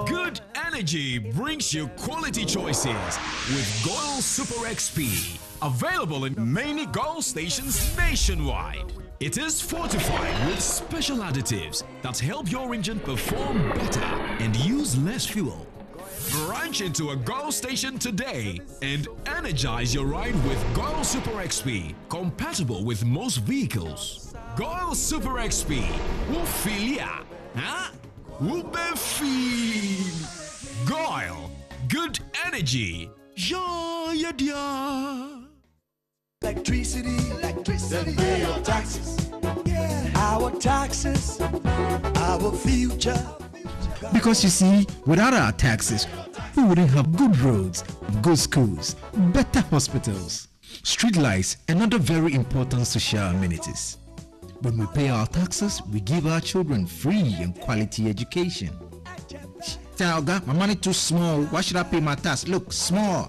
S2: Good energy brings you quality choices with Goil Super XP. Available in many Goil stations nationwide. It is fortified with special additives that help your engine perform better and use less fuel. Branch into a Goil station today and energize your ride with Goil Super XP, compatible with most vehicles. Goil Super XP will feel ya, huh? Will be feel. Goil, good energy. Yeah, yeah.
S3: Electricity, then pay your taxes. Yeah. Our taxes, our future.
S4: Because you see, without our taxes, we wouldn't have good roads, good schools, better hospitals, street lights, and other very important social amenities. When we pay our taxes, we give our children free and quality education. Talga, my money too small. Why should I pay my tax? Look, small.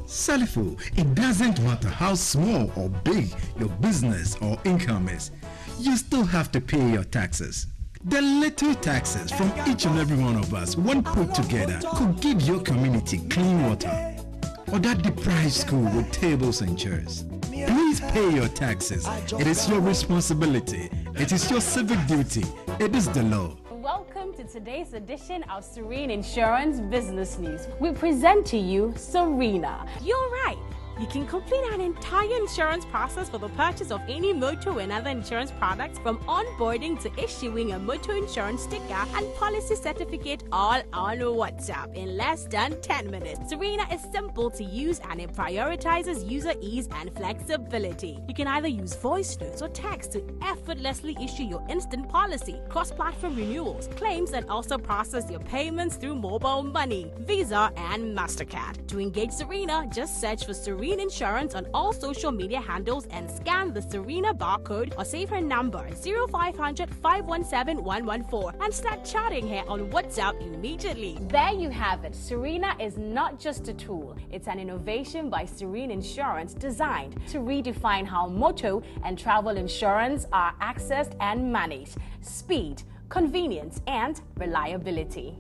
S4: Salifu, it doesn't matter how small or big your business or income is. You still have to pay your taxes. The little taxes from each and every one of us, when put together, could give your community clean water. Or that deprived school with tables and chairs. Please pay your taxes. It is your responsibility. It is your civic duty. It is the law.
S5: Welcome to today's edition of Serene Insurance Business News. We present to you Serena. You're right. You can complete an entire insurance process for the purchase of any motor and other insurance products, from onboarding to issuing a motor insurance sticker and policy certificate, all on WhatsApp in less than 10 minutes. Serena is simple to use and it prioritizes user ease and flexibility. You can either use voice notes or text to effortlessly issue your instant policy, cross-platform renewals, claims, and also process your payments through mobile money, Visa, and MasterCard. To engage Serena, just search for Serena Insurance on all social media handles and scan the Serena barcode or save her number 0500 517 114 and start chatting her on WhatsApp immediately. There you have it. Serena is not just a tool, it's an innovation by Serene Insurance designed to redefine how motor and travel insurance are accessed and managed. Speed, convenience, and reliability.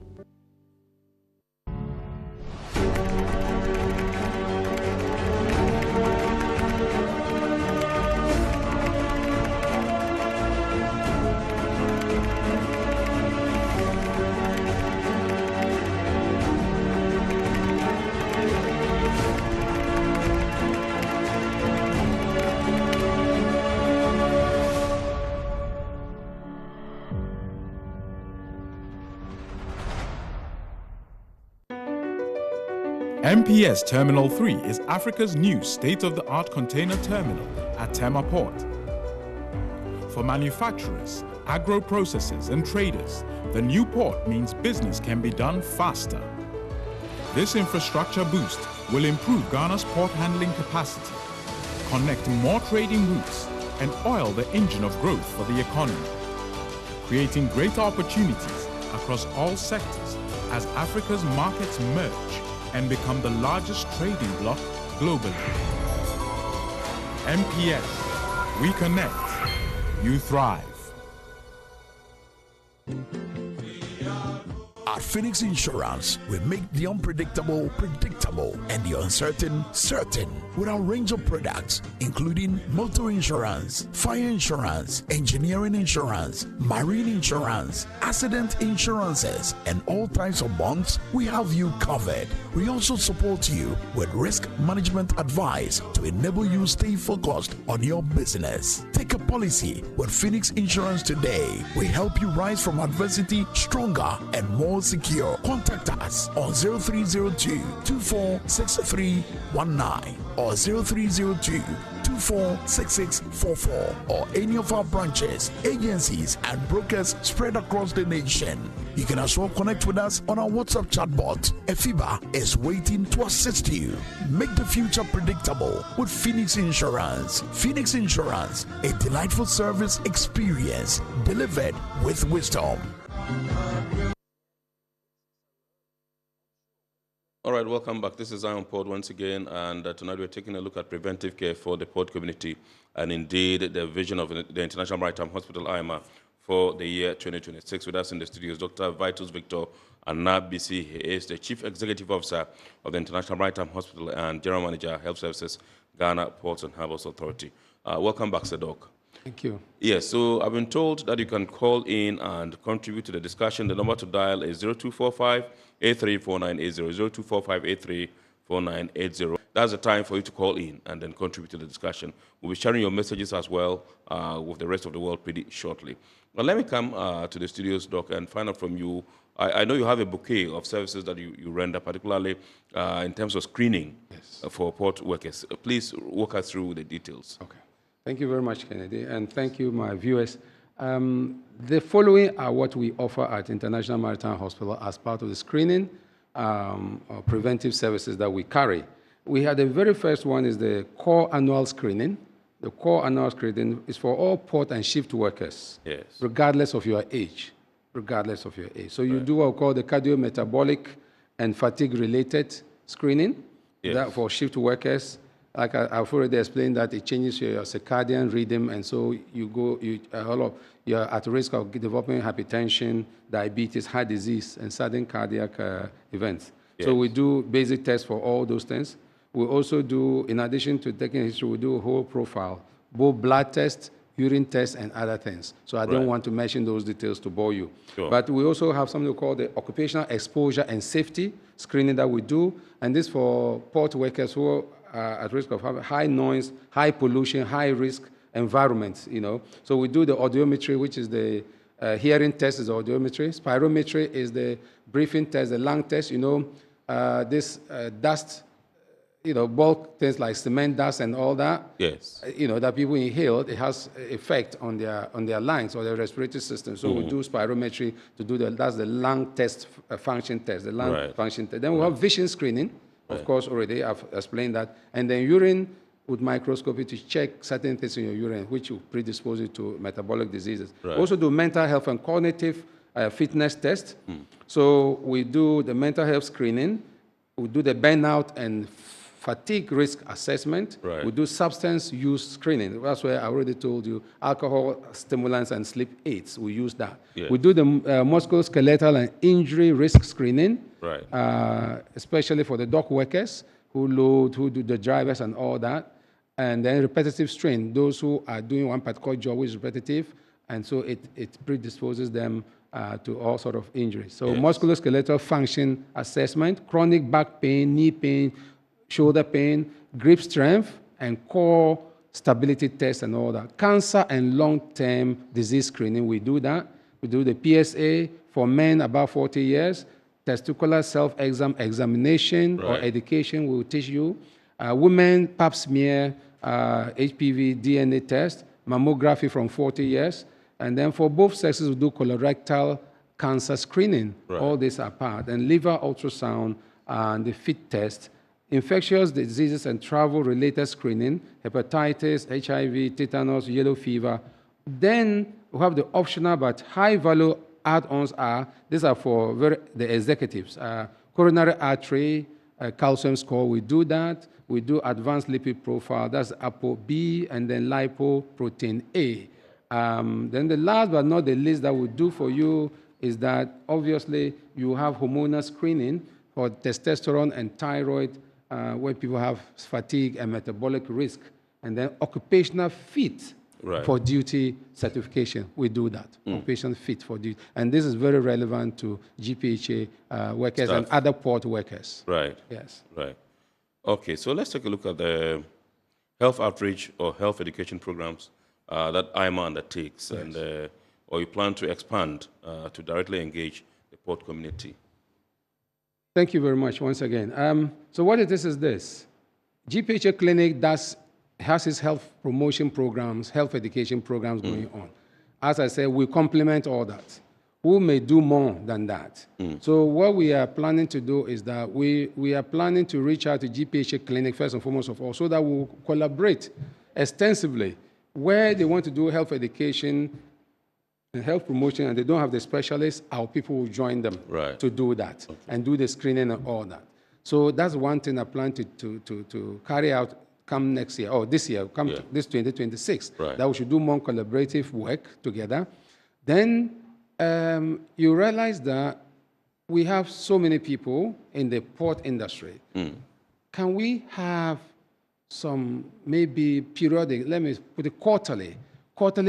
S6: MPS Terminal 3 is Africa's new state-of-the-art container terminal at Tema Port. For manufacturers, agro-processors and traders, the new port means business can be done faster. This infrastructure boost will improve Ghana's port handling capacity, connect more trading routes, and oil the engine of growth for the economy, creating greater opportunities across all sectors as Africa's markets merge and become the largest trading bloc globally. MPS, we connect, you thrive.
S7: At Phoenix Insurance, we make the unpredictable predictable and the uncertain certain with our range of products, including motor insurance, fire insurance, engineering insurance, marine insurance, accident insurances, and all types of bonds. We have you covered. We also support you with risk management advice to enable you stay focused on your business. Take a policy with Phoenix Insurance today. We help you rise from adversity stronger and more secure. Contact us on 0302-246319 or 0302-246644 or any of our branches, agencies, and brokers spread across the nation. You can as well connect with us on our WhatsApp chatbot. EFIBA is waiting to assist you. Make the future predictable with Phoenix Insurance. Phoenix Insurance, a delightful service experience delivered with wisdom.
S1: All right, welcome back. This is Iron Port once again, and tonight we're taking a look at preventive care for the port community and indeed the vision of the International Maritime Hospital, IMaH, for the year 2026. With us in the studio is Dr. Vitus Victor Anabisi. He is the Chief Executive Officer of the International Maritime Hospital and General Manager, Health Services, Ghana Ports and Harbours Authority. Welcome back, Sir Doc.
S13: Thank you.
S1: Yes, so I've been told that you can call in and contribute to the discussion. The number to dial is 0245-834980, 0245-834980. That's the time for you to call in and then contribute to the discussion. We'll be sharing your messages as well with the rest of the world pretty shortly. Now, let me come to the studios, Doc, and find out from you. I know you have a bouquet of services that you render, particularly in terms of screening for port workers. Please walk us through the details.
S13: Okay. Thank you very much, Kennedy, and thank you, my viewers. The following are what we offer at International Maritime Hospital as part of the screening or preventive services that we carry. We had the very first one is the core annual screening. The core annual screening is for all port and shift workers, regardless of your age, So you do what we call the cardiometabolic and fatigue-related screening that for shift workers. Like I've already explained that it changes your circadian rhythm, and so you're at risk of developing hypertension, diabetes, heart disease, and sudden cardiac events. So we do basic tests for all those things. We also do, in addition to taking history, we do a whole profile, both blood tests, urine tests, and other things. So I don't want to mention those details to bore you. But we also have something called the occupational exposure and safety screening that we do, and this for port workers who are at risk of having high noise, high pollution, high risk environments, So we do the audiometry, which is the hearing test is the audiometry. Spirometry is the breathing test, the lung test, this dust, bulk things like cement dust and all that. That people inhale, it has effect on their lungs or their respiratory system. So we do spirometry to do that's the lung test, function test, the lung function test. Then we have vision screening. Of course, already I've explained that. And then urine with microscopy to check certain things in your urine, which will predispose you to metabolic diseases. Also do mental health and cognitive fitness test. So we do the mental health screening. We do the burnout and fatigue risk assessment. We do substance use screening. That's where I already told you, alcohol, stimulants, and sleep aids. We use that. We do the musculoskeletal and injury risk screening, especially for the dock workers who do the drivers and all that. And then repetitive strain, those who are doing one particular job which is repetitive, and so it predisposes them to all sort of injuries. So musculoskeletal function assessment, chronic back pain, knee pain, shoulder pain, grip strength, and core stability tests and all that. Cancer and long-term disease screening, we do that. We do the PSA for men above 40 years, testicular self-examination or education we will teach you. Women, pap smear, HPV, DNA test, mammography from 40 years. And then for both sexes, we do colorectal cancer screening. All these are part. And liver ultrasound and the FIT test. Infectious diseases and travel-related screening, hepatitis, HIV, tetanus, yellow fever. Then we have the optional but high-value add-ons these are for the executives. Coronary artery, calcium score, we do that. We do advanced lipid profile, that's ApoB, and then lipoprotein A. Then the last but not the least that we do for you is that obviously you have hormonal screening for testosterone and thyroid, where people have fatigue and metabolic risk, and then occupational fit for duty certification. We do that, occupational fit for duty. And this is very relevant to GPHA workers and other port workers.
S1: Okay, so let's take a look at the health outreach or health education programs that IMaH undertakes, and or you plan to expand to directly engage the the port community?
S13: Thank you very much once again. So what it is this. GPHA Clinic has its health promotion programs, health education programs going on. As I said, we complement all that. We may do more than that. So what we are planning to do is that we are planning to reach out to GPHA Clinic first and foremost of all, so that we'll collaborate extensively where they want to do health education and health promotion and they don't have the specialists, our people will join them to do that and do the screening and all that. So that's one thing I plan to carry out come next year, or this year, this 2026, that we should do more collaborative work together. Then you realize that we have so many people in the port industry. Can we have some maybe periodic, let me put it quarterly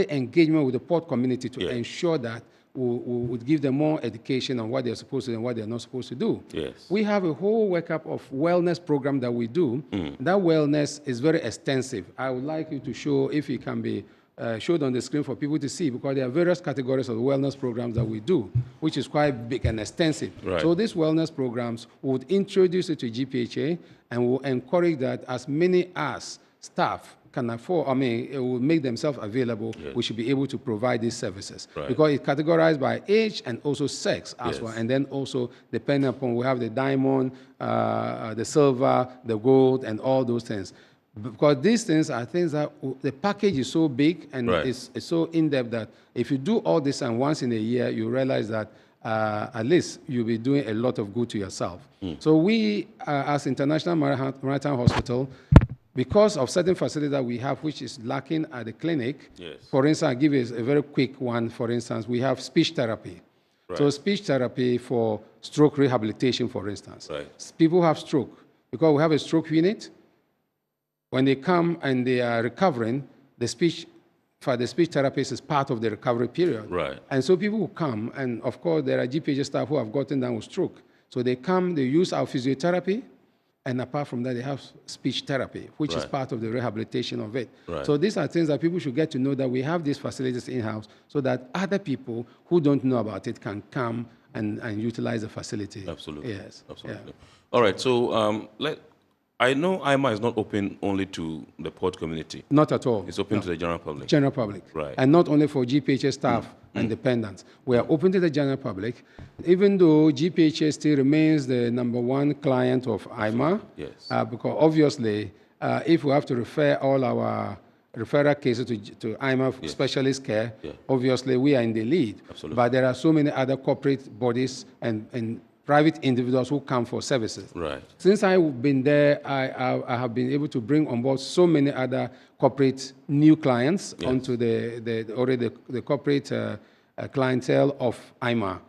S13: engagement with the port community to ensure that we would give them more education on what they're supposed to do and what they're not supposed to do. We have a whole workup of wellness program that we do. That wellness is very extensive. I would like you to show, if it can be showed on the screen for people to see, because there are various categories of wellness programs that we do, which is quite big and extensive. So these wellness programs would introduce it to GPHA and will encourage that as many as staff can afford, it will make themselves available, we should be able to provide these services. Because it's categorized by age and also sex as well. And then also, depending upon, we have the diamond, the silver, the gold, and all those things. Because these things are things that the package is so big and it's so in-depth that if you do all this and once in a year, you realize that at least you'll be doing a lot of good to yourself. So we, as International Maritime Hospital, because of certain facilities that we have which is lacking at the clinic, for instance, I'll give you a very quick one. For instance, we have speech therapy. So speech therapy for stroke rehabilitation, for instance. People have stroke. Because we have a stroke unit, when they come and they are recovering, the speech therapist is part of the recovery period. And so people will come, and of course, there are GPHA staff who have gotten down with stroke. So they come, they use our physiotherapy, and apart from that, they have speech therapy, which is part of the rehabilitation of it. So these are things that people should get to know, that we have these facilities in-house so that other people who don't know about it can come and utilize the facility.
S1: Absolutely.
S13: Yes.
S1: Absolutely. All right. So I know IMaH is not open only to the port community.
S13: Not at all.
S1: It's open to the general public.
S13: General public. And not only for GPHA staff and dependents. We are open to the general public, even though GPHA still remains the #1 client of IMaH. Because obviously, if we have to refer all our referral cases to IMaH specialist care, obviously we are in the lead. But there are so many other corporate bodies and private individuals who come for services. Since I've been there, I have been able to bring on board so many other corporate new clients onto the corporate clientele of IMaH.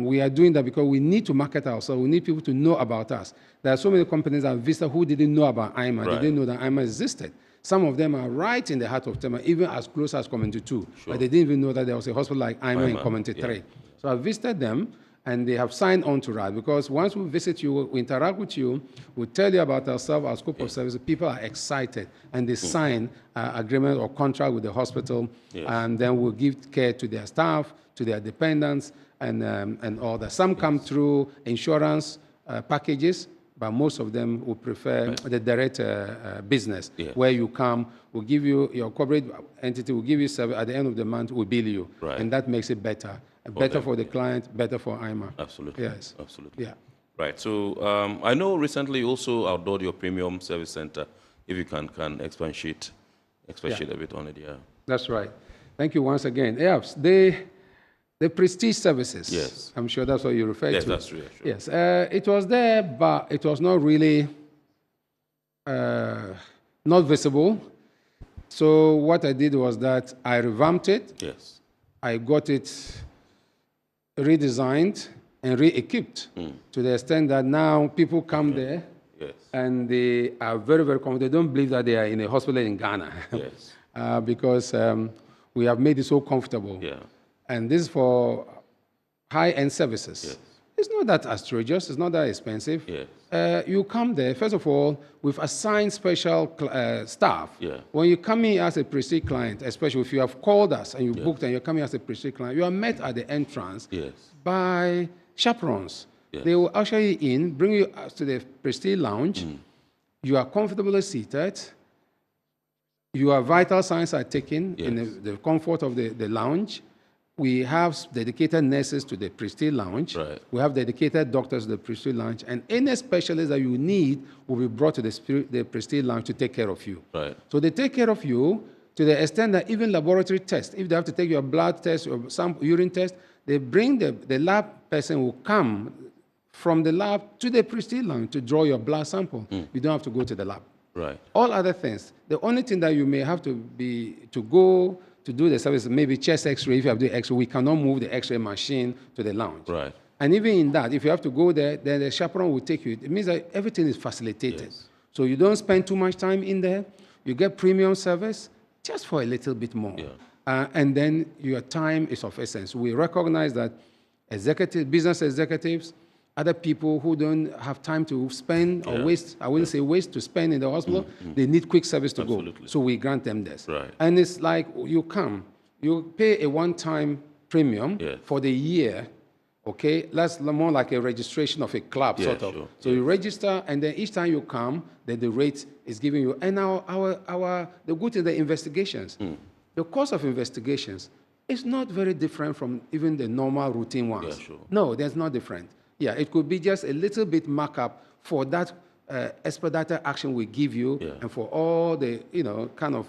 S13: We are doing that because we need to market ourselves. We need people to know about us. There are so many companies that visited who didn't know about IMaH. They didn't know that IMaH existed. Some of them are right in the heart of Tema, even as close as Community 2. But they didn't even know that there was a hospital like IMaH in Community 3. So I visited them, and they have signed on to that, because once we visit you, we interact with you, we tell you about ourselves, our scope of service, people are excited, and they sign agreement or contract with the hospital, and then we'll give care to their staff, to their dependents, and all that. Some come through insurance packages, but most of them will prefer the direct business, where you come, we'll give you, your corporate entity will give you service, at the end of the month, we'll bill you, and that makes it better. Better for the client, better for IMaH.
S1: Absolutely.
S13: Yes.
S1: Absolutely. Right. So I know recently you also outlawed your premium service center. If you can expatiate a bit on it.
S13: That's right. Thank you once again. Yes, the prestige services.
S1: Yes.
S13: I'm sure that's what you refer to.
S1: Yes, that's true. Sure.
S13: Yes. It was there, but it was not really not visible. So what I did was that I revamped it.
S1: Yes.
S13: I got it redesigned and re-equipped to the extent that now people come there and they are very, very comfortable. They don't believe that they are in a hospital in Ghana because we have made it so comfortable. And this is for high-end services. It's not that outrageous. It's not that expensive.
S1: Yes.
S13: You come there, first of all, we've assigned special staff.
S1: Yeah.
S13: When you come in as a Prestige client, especially if you have called us and you booked and you're coming as a Prestige client, you are met at the entrance by chaperones.
S1: Yes.
S13: They will usher you in, bring you to the Prestige lounge. You are comfortably seated. Your vital signs are taken in the comfort of the lounge. We have dedicated nurses to the Prestige lounge.
S1: Right.
S13: We have dedicated doctors to the Prestige lounge. And any specialist that you need will be brought to the Prestige lounge to take care of you.
S1: Right.
S13: So they take care of you to the extent that even laboratory tests, if they have to take your blood test or some urine test, they bring the lab person will come from the lab to the Prestige lounge to draw your blood sample. You don't have to go to the lab.
S1: Right.
S13: All other things. The only thing that you may have to go to do the service, maybe chest X-ray. If you have to do X-ray, we cannot move the X-ray machine to the lounge.
S1: Right.
S13: And even in that, if you have to go there, then the chaperone will take you. It means that everything is facilitated.
S1: Yes.
S13: So you don't spend too much time in there. You get premium service just for a little bit more.
S1: Yeah.
S13: And then your time is of essence. We recognize that business executives, other people who don't have time to spend or waste, I wouldn't say waste, to spend in the hospital, they need quick service to go. So we grant them this.
S1: Right.
S13: And it's like you come, you pay a one-time premium for the year, okay? That's more like a registration of a club, sort of.
S1: Sure.
S13: So you register, and then each time you come, then the rate is given you. And the good thing, the investigations. The cost of investigations is not very different from even the normal routine ones.
S1: Yeah, sure.
S13: No, there's no different. Yeah, it could be just a little bit markup for that expedited action we give you and for all the, kind of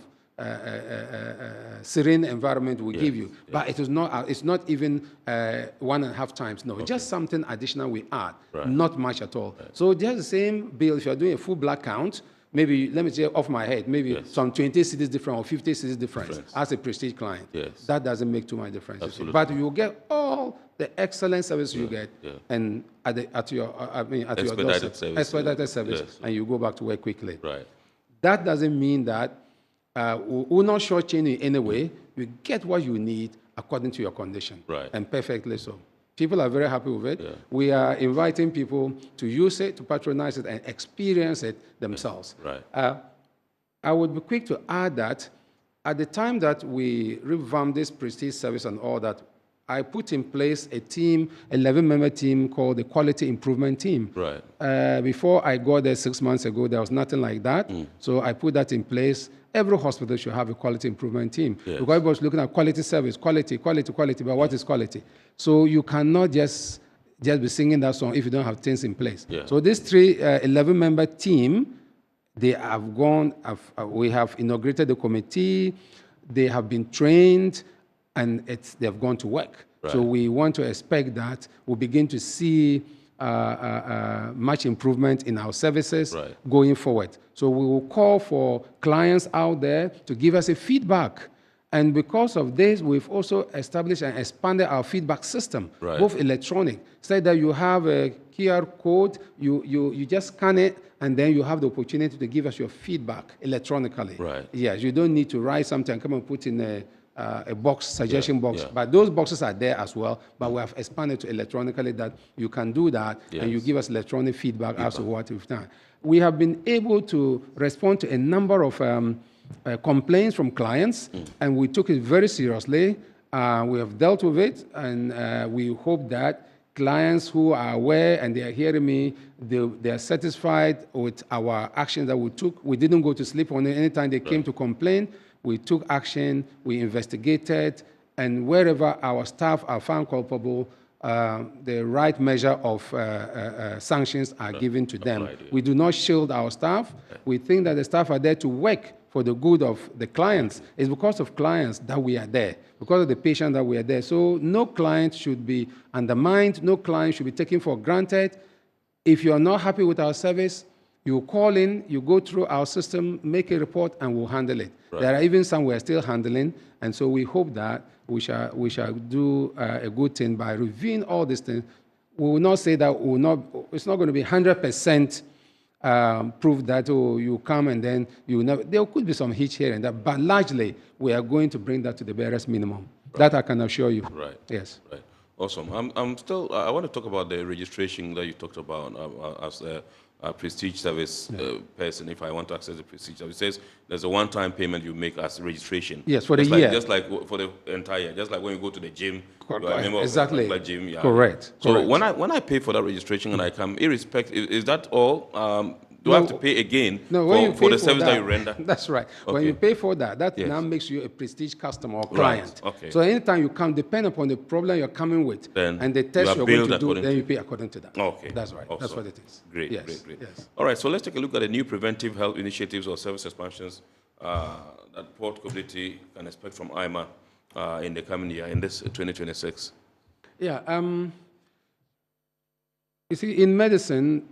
S13: serene environment we give you. But it's not even 1.5 times. No, just something additional we add. Not much at all. So just the same bill, if you're doing a full blood count, maybe, let me say off my head, maybe some 20 cities different or 50 cities different as a Prestige client. That doesn't make too much difference.
S1: Absolutely.
S13: But you get all the excellent service you get, and at your doorstep, expedited service, and you go back to work quickly.
S1: Right.
S13: That doesn't mean that we will not shortchange you in any way. You get what you need according to your condition, and perfectly so. People are very happy with it. We are inviting people to use it, to patronize it, and experience it themselves.
S1: Right.
S13: I would be quick to add that at the time that we revamped this Prestige service and all that, I put in place a team, 11-member team called the Quality Improvement Team.
S1: Right.
S13: Before I got there 6 months ago, there was nothing like that. So I put that in place. Every hospital should have a quality improvement team. Because everybody's looking at quality service, quality, but what is quality? So you cannot just be singing that song if you don't have things in place. So this 11-member team, they have gone, we have inaugurated the committee, they have been trained, and they have gone to work. So we want to expect that we'll begin to see much improvement in our services going forward. So we will call for clients out there to give us a feedback. And because of this, we've also established and expanded our feedback system, both electronic. So that you have a QR code, you just scan it, and then you have the opportunity to give us your feedback electronically. Yes, you don't need to write something and come and put in a box, suggestion box. But those boxes are there as well, but we have expanded to electronically that you can do that, and you give us electronic feedback as to what we've done. We have been able to respond to a number of complaints from clients, and we took it very seriously. We have dealt with it, and we hope that clients who are aware and they are hearing me, they are satisfied with our actions that we took. We didn't go to sleep on it. Anytime they came to complain, we took action, we investigated, and wherever our staff are found culpable, the right measure of sanctions are given to them. We do not shield our staff. We think that the staff are there to work for the good of the clients. It's because of clients that we are there, because of the patient that we are there. So no client should be undermined, no client should be taken for granted. If you are not happy with our service, you call in, you go through our system, make a report, and we'll handle it. There are even some we are still handling, and so we hope that we shall do a good thing by reviewing all these things. We will not say that it's not going to be 100% proof that you come and then you never. There could be some hitch here and there, but largely we are going to bring that to the barest minimum. That I can assure you.
S1: Right.
S13: Yes.
S1: Right. Awesome. I want to talk about the registration that you talked about as a prestige service person. If I want to access the prestige service, it says there's a one-time payment you make as registration.
S13: Yes, for the year.
S1: Just like for the entire year. Just like when you go to the gym, you are a member
S13: exactly.
S1: of the gym. Yeah.
S13: Correct.
S1: So
S13: correct.
S1: when I pay for that registration and I come, irrespective, is that all? Do I have to pay again for the service that you render?
S13: That's right.
S1: Okay.
S13: When you pay for that
S1: Yes.
S13: now makes you a prestige customer or client.
S1: Right. Okay.
S13: So anytime you come, depending upon the problem you're coming with
S1: Then
S13: and the test you're going to do, then you pay according to that.
S1: Okay.
S13: That's right.
S1: Awesome.
S13: That's what it is.
S1: Great,
S13: Yes.
S1: great.
S13: Yes.
S1: All right, so let's take a look at the new preventive health initiatives or service expansions that Port community can expect from IMaH in the coming year, in this 2026.
S13: Yeah. You see, in medicine,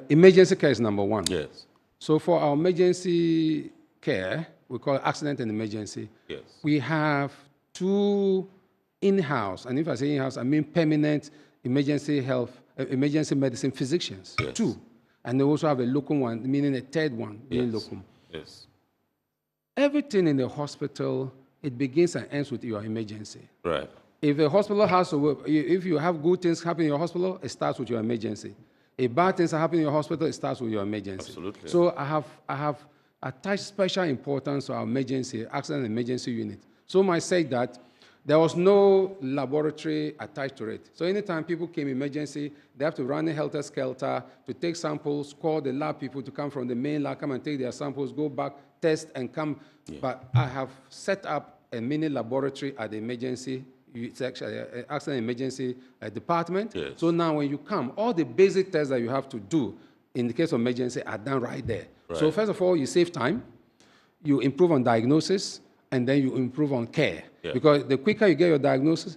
S13: emergency care is number one.
S1: Yes.
S13: So for our emergency care, we call it accident and emergency.
S1: Yes.
S13: We have 2 in-house, and if I say in-house, I mean permanent emergency medicine physicians.
S1: Yes.
S13: 2. And they also have a locum one, meaning a third one, being locum.
S1: Yes.
S13: Everything in the hospital, it begins and ends with your emergency.
S1: Right.
S13: If a hospital has to, if you have good things happen in your hospital, it starts with your emergency. If bad things are happening in your hospital, it starts with your emergency.
S1: Absolutely.
S13: So I have attached special importance to our emergency, accident and emergency unit. So I say that there was no laboratory attached to it. So anytime people came emergency, they have to run a helter-skelter to take samples, call the lab people to come from the main lab, come and take their samples, go back, test, and come. Yeah. But I have set up a mini laboratory at the emergency it's actually an accident emergency department.
S1: Yes.
S13: So now when you come, all the basic tests that you have to do in the case of emergency are done right there.
S1: Right.
S13: So first of all, you save time, you improve on diagnosis, and then you improve on care.
S1: Yeah.
S13: Because the quicker you get your diagnosis,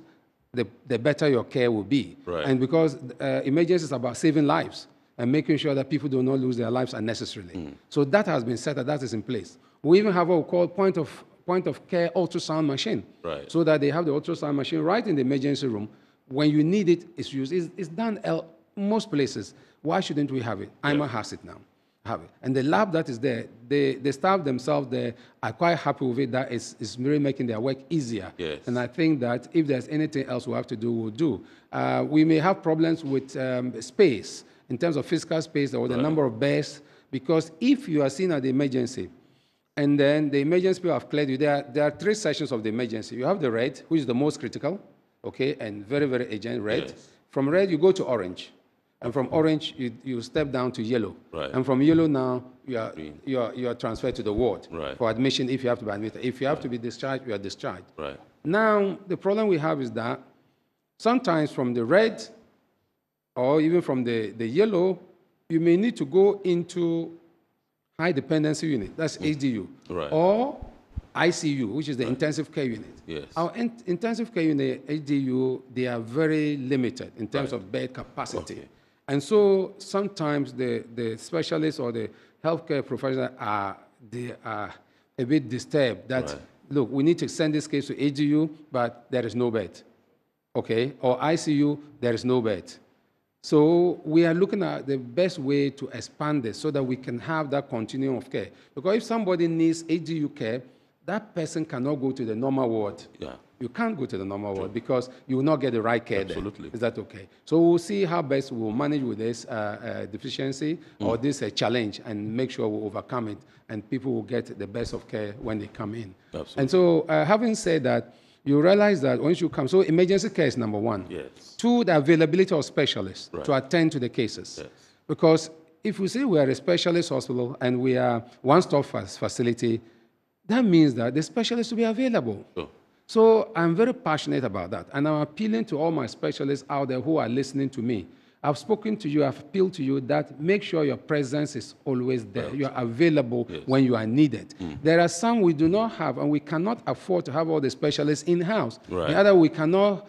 S13: the better your care will be.
S1: Right.
S13: And because emergency is about saving lives and making sure that people do not lose their lives unnecessarily. So that has been set up, that is in place. We even have what we call point of care ultrasound machine.
S1: Right.
S13: So that they have the ultrasound machine right in the emergency room. When you need it, it's used. It's done most places. Why shouldn't we have it? IMaHs has it now. Have it. And the lab that is there, the staff themselves there are quite happy with it. That is really making their work easier.
S1: Yes.
S13: And I think that if there's anything else we have to do, we'll do. We may have problems with space, in terms of physical space or the number of beds, because if you are seen at the emergency, and then the emergency people have cleared you, there are 3 sessions of the emergency. You have the red, which is the most critical, okay, and very, very urgent, red.
S1: Yes.
S13: From red, you go to orange. And from orange, you step down to yellow.
S1: Right.
S13: And from yellow now, you are transferred to the ward for admission if you have to be admitted. If you have to be discharged, you are discharged.
S1: Right.
S13: Now, the problem we have is that sometimes from the red or even from the yellow, you may need to go into high dependency unit, that's HDU,
S1: Right.
S13: or ICU, which is the intensive care unit.
S1: Yes.
S13: Our intensive care unit, HDU, they are very limited in terms of bed capacity.
S1: Okay.
S13: And so sometimes the specialists or the healthcare professionals are a bit disturbed that, look, we need to send this case to HDU, but there is no bed, okay? Or ICU, there is no bed. So we are looking at the best way to expand this so that we can have that continuum of care. Because if somebody needs HDU care, that person cannot go to the normal ward.
S1: Yeah.
S13: You can't go to the normal ward because you will not get the right care
S1: Absolutely.
S13: there. Is that okay? So we'll see how best we'll manage with this deficiency or this challenge and make sure we overcome it and people will get the best of care when they come in.
S1: Absolutely.
S13: And so having said that, you realize that once you come, so emergency care is number 1.
S1: Yes.
S13: 2, the availability of specialists
S1: Right.
S13: to attend to the cases.
S1: Yes.
S13: Because if we say we are a specialist hospital and we are one-stop facility, that means that the specialists will be available.
S1: Sure.
S13: So I'm very passionate about that. And I'm appealing to all my specialists out there who are listening to me. I've spoken to you, I've appealed to you that make sure your presence is always there.
S1: Right.
S13: You are available when you are needed. There are some we do not have, and we cannot afford to have all the specialists in-house.
S1: Right.
S13: The other, we cannot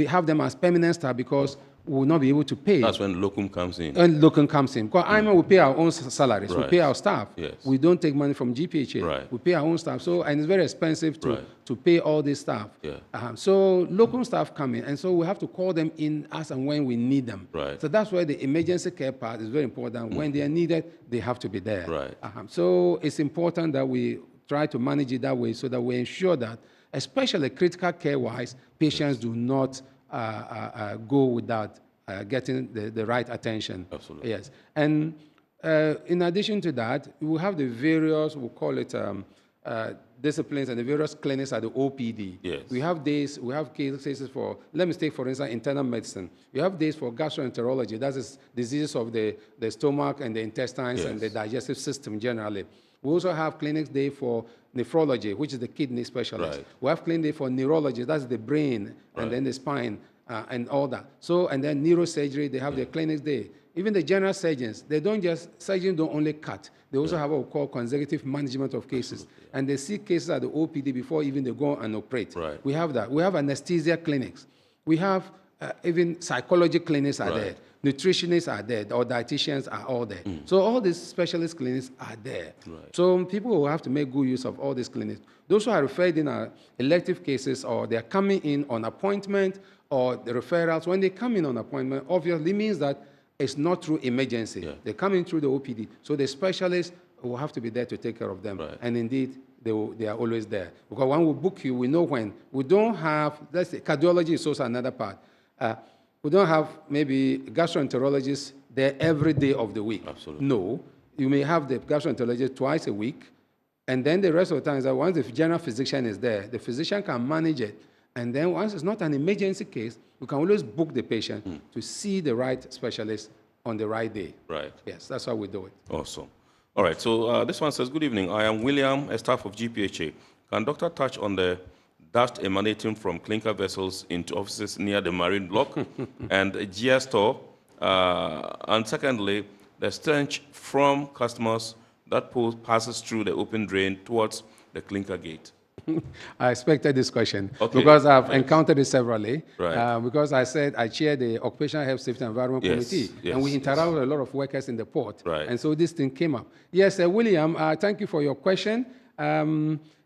S13: have them as permanent staff because we will not be able to pay.
S1: That's when locum comes in.
S13: And locum comes in. Because IMaHs, we pay our own salaries. We
S1: Right.
S13: pay our staff.
S1: Yes.
S13: We don't take money from GPHA.
S1: Right.
S13: We pay our own staff. So, and it's very expensive to pay all this staff.
S1: Yeah.
S13: So locum staff come in. And so we have to call them in as and when we need them.
S1: Right.
S13: So that's why the emergency care part is very important. When they are needed, they have to be there.
S1: Right.
S13: So it's important that we try to manage it that way so that we ensure that, especially critical care-wise, patients do not go without getting the right attention.
S1: Absolutely.
S13: Yes. And in addition to that, we have the various, we call it disciplines and the various clinics at the OPD.
S1: Yes.
S13: We have days, we have cases for, let me take for instance, internal medicine. We have days for gastroenterology, that is diseases of the stomach and the intestines and the digestive system generally. We also have clinics day for nephrology, which is the kidney specialist.
S1: Right.
S13: We have clinic day for neurology, that's the brain and then the spine and all that. So, and then neurosurgery, they have their clinics day. Even the general surgeons, surgeons don't only cut. They also have what we call consecutive management of cases. And they see cases at the OPD before even they go and operate.
S1: Right.
S13: We have that. We have anesthesia clinics. We have even psychology clinics are there. Nutritionists are there, or dietitians are all there. So all these specialist clinics are there.
S1: Right.
S13: So people will have to make good use of all these clinics. Those who are referred in are elective cases, or they're coming in on appointment, or the referrals. When they come in on appointment, obviously means that it's not through emergency. Yeah. They come in through the OPD. So the specialists will have to be there to take care of them. Right. And indeed, they are always there. Because when we book you, we know when. We don't have, let's say, cardiology is also another part. We don't have maybe gastroenterologists there every day of the week.
S1: Absolutely.
S13: No. You may have the gastroenterologist twice a week. And then the rest of the time is that once the general physician is there, the physician can manage it. And then once it's not an emergency case, we can always book the patient to see the right specialist on the right day.
S1: Right.
S13: Yes, that's how we do it.
S1: Awesome. All right, so this one says, good evening. I am William, a staff of GPHA. Can doctor touch on the dust emanating from clinker vessels into offices near the marine block and a GS store? And secondly, the stench from customers that passes through the open drain towards the clinker gate.
S13: I expected this question because I've encountered it severally.
S1: Right.
S13: Because I said I chair the Occupational Health Safety and Environment Committee, and we interact with a lot of workers in the port.
S1: Right.
S13: And so this thing came up. Yes, William, thank you for your question.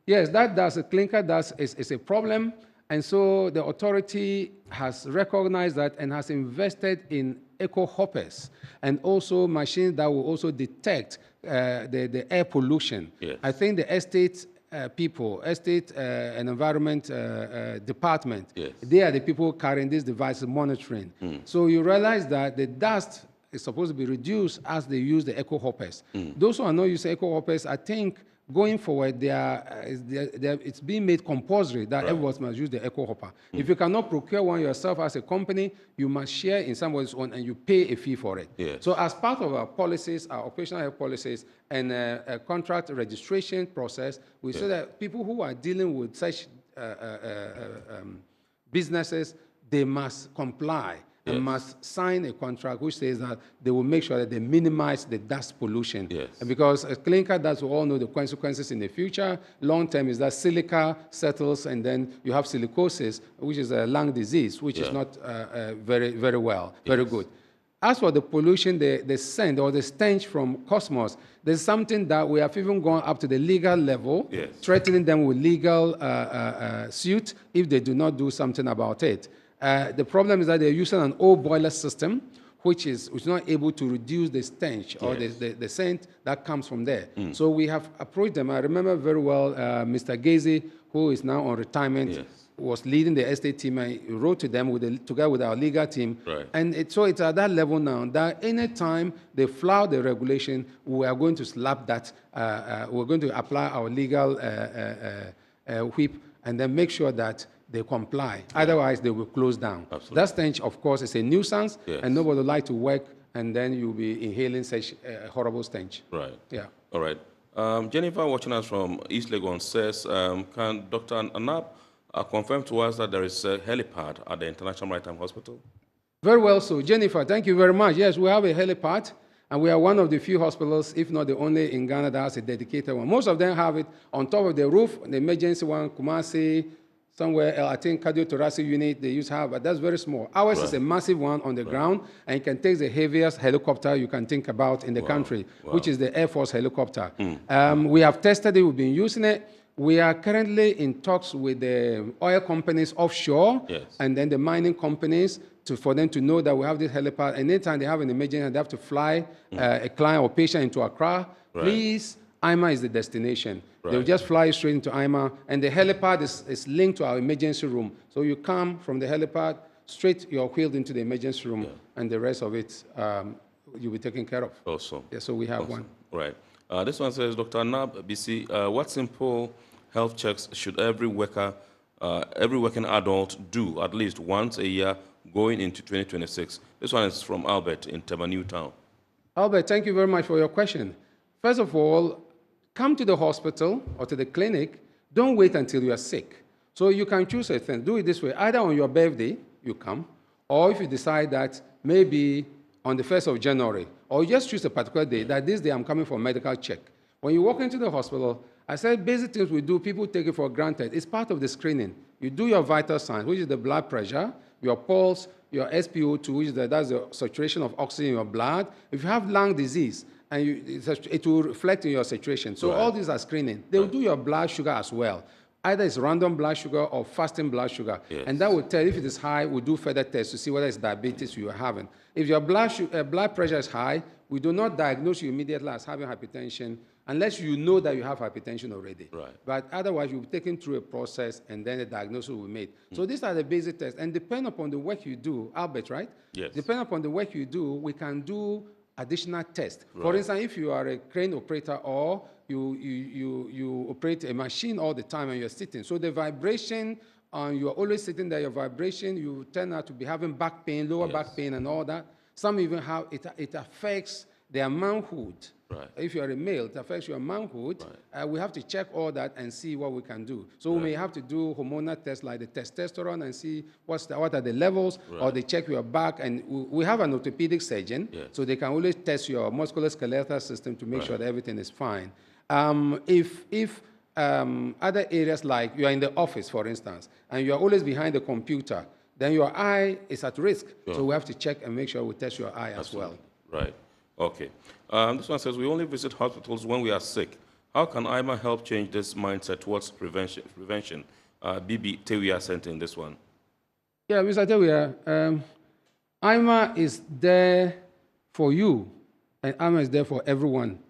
S13: Yes, the clinker dust is a problem, and so the authority has recognized that and has invested in eco hoppers and also machines that will also detect the air pollution.
S1: Yes.
S13: I think the estate estate and environment department, they are the people carrying these devices monitoring. So you realize that the dust is supposed to be reduced as they use the eco hoppers. Those who are not using eco hoppers, I think going forward, it's being made compulsory that everyone must use the eco hopper. If you cannot procure one yourself as a company, you must share in somebody's own and you pay a fee for it.
S1: Yes.
S13: So as part of our policies, our occupational health policies, and a contract registration process, we say that people who are dealing with such businesses, they must comply. And must sign a contract which says that they will make sure that they minimize the dust pollution.
S1: Yes.
S13: And because a clinker dust, we all know the consequences in the future. Long term is that silica settles, and then you have silicosis, which is a lung disease, which is not very good. As for the pollution, the scent or the stench from customers, there's something that we have even gone up to the legal level, threatening them with legal suit if they do not do something about it. The problem is that they're using an old boiler system, which is not able to reduce the stench or the scent that comes from there. So we have approached them. I remember very well Mr. Gazy, who is now on retirement, was leading the estate team, and he wrote to them together with our legal team.
S1: Right.
S13: And so it's at that level now that any time they flout the regulation, we are going to slap that. We're going to apply our legal whip and then make sure that they comply. Otherwise, they will close down.
S1: Absolutely.
S13: That stench, of course, is a nuisance, and nobody would like to work, and then you'll be inhaling such horrible stench.
S1: Right.
S13: Yeah.
S1: All right. Jennifer, watching us from East Legon, says, can Dr. Anab confirm to us that there is a helipad at the International Maritime Hospital?
S13: Very well so. Jennifer, thank you very much. Yes, we have a helipad, and we are one of the few hospitals, if not the only in Ghana, that has a dedicated one. Most of them have it on top of the roof, the emergency one, Kumasi, somewhere, I think cardiothoracic unit they have, but that's very small. Ours is a massive one on the ground, and it can take the heaviest helicopter you can think about in the country, which is the Air Force helicopter. We have tested it, we've been using it. We are currently in talks with the oil companies offshore, and then the mining companies for them to know that we have this helipad. And anytime they have an emergency and they have to fly a client or patient into Accra, please, IMaH is the destination. They'll just fly straight into IMaH, and the helipad is linked to our emergency room. So you come from the helipad straight you're wheeled into the emergency room, and the rest of it you'll be taken care of.
S1: Awesome.
S13: Yeah, so we have one.
S1: Right. This one says, Dr. Nab BC, what simple health checks should every working adult do at least once a year going into 2026? This one is from Albert in Tema, Newtown.
S13: Albert, thank you very much for your question. First of all, come to the hospital or to the clinic. Don't wait until you are sick. So you can choose a thing. Do it this way. Either on your birthday, you come, or if you decide that maybe on the 1st of January, or you just choose a particular day, that this day I'm coming for a medical check. When you walk into the hospital, I said basic things we do, people take it for granted. It's part of the screening. You do your vital signs, which is the blood pressure, your pulse, your SpO2, which is that's the saturation of oxygen in your blood. If you have lung disease, and it will reflect in your saturation. So all these are screening. They will do your blood sugar as well. Either it's random blood sugar or fasting blood sugar. Yes. And that will tell if it is high, we'll do further tests to see whether it's diabetes you are having. If your blood pressure is high, we do not diagnose you immediately as having hypertension unless you know that you have hypertension already.
S1: Right.
S13: But otherwise, you'll be taken through a process and then a diagnosis will be made. So these are the basic tests. And depending upon the work you do, Albert, right?
S1: Yes.
S13: Depending upon the work you do, we can do additional tests.
S1: Right.
S13: For instance, if you are a crane operator or you operate a machine all the time and you're sitting, so the vibration, you're always sitting there, your vibration, you turn out to be having back pain, lower back pain and all that. Some even have, it affects their manhood.
S1: Right.
S13: If you are a male, it affects your manhood. Right. We have to check all that and see what we can do. So we may have to do hormonal tests like the testosterone and see what are the levels, or they check your back. And we have an orthopedic surgeon, so they can always test your musculoskeletal system to make sure that everything is fine. If other areas like you are in the office, for instance, and you are always behind the computer, then your eye is at risk. Sure. So we have to check and make sure we test your eye as well.
S1: Right. Okay. This one says, we only visit hospitals when we are sick. How can IMaH help change this mindset towards prevention? BB Tewia sent in this one.
S13: Yeah, Mr. Tewia, IMaH is there for you, and IMaH is there for everyone.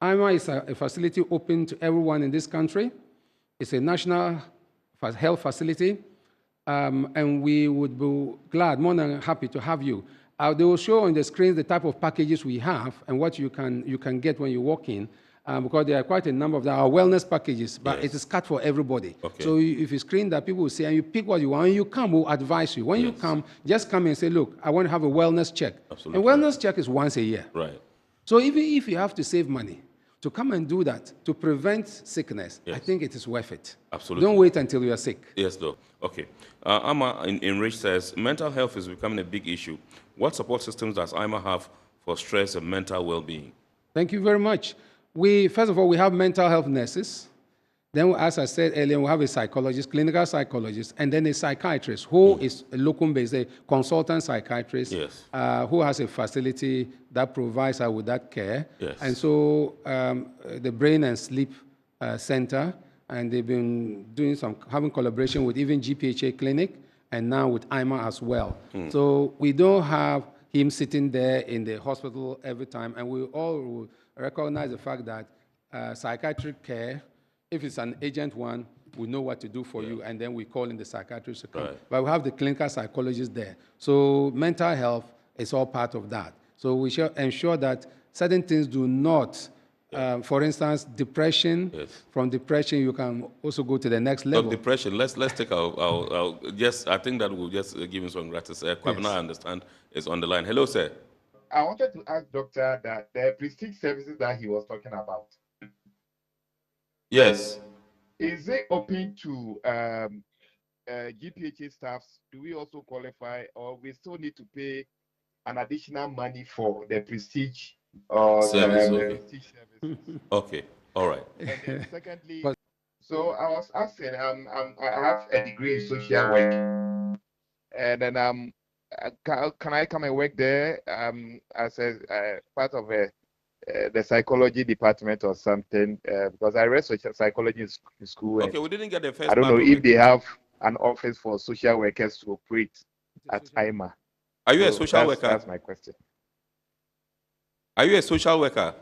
S13: IMaH is a facility open to everyone in this country. It's a national health facility, and we would be glad, more than happy to have you. They will show on the screens the type of packages we have and what you can get when you walk in, because there are quite a number of them. Our wellness packages, but it is cut for everybody. Okay. So if you screen that, people will see, and you pick what you want. When you come, we'll advise you. When you come, just come and say, look, I want to have a wellness check. Absolutely. And wellness check is once a year.
S1: Right.
S13: So even if you have to save money, to come and do that, to prevent sickness, I think it is worth it.
S1: Absolutely.
S13: Don't wait until you are sick.
S1: Yes, though. Okay. Amma in Rich says, mental health is becoming a big issue. What support systems does IMaH have for stress and mental well-being?
S13: Thank you very much. First of all, we have mental health nurses. Then, as I said earlier, we have a psychologist, clinical psychologist, and then a psychiatrist who is a locum-based, a consultant psychiatrist, who has a facility that provides her with that care. Yes. And so the Brain and Sleep Center, and they've been having collaboration with even GPHA Clinic, and now with IMaH as well. So we don't have him sitting there in the hospital every time, and we all recognize the fact that psychiatric care, if it's an agent one, we know what to do for you, and then we call in the psychiatrist to come. Right. But we have the clinical psychologist there. So mental health is all part of that. So we should ensure that certain things do not, for instance, depression. Yes. From depression, you can also go to the next level.
S1: Depression, let's take our I think that we'll just give him some gratis. Kwabena, I understand, is on the line. Hello, sir.
S14: I wanted to ask Doctor that the prestige services that he was talking about.
S1: Yes.
S14: Is it open to GPHA staffs? Do we also qualify, or we still need to pay an additional money for the prestige or prestige services?
S1: Okay, all right.
S14: And then secondly, so I was asking, I have a degree in social work, and then can I come and work there as a part of the psychology department or something, because I read social psychology in school.
S1: Okay, we didn't get the first.
S14: I don't know if they have an office for social workers to operate at IMaH.
S1: Are you a social worker?
S14: That's my question.
S1: Are you a social worker?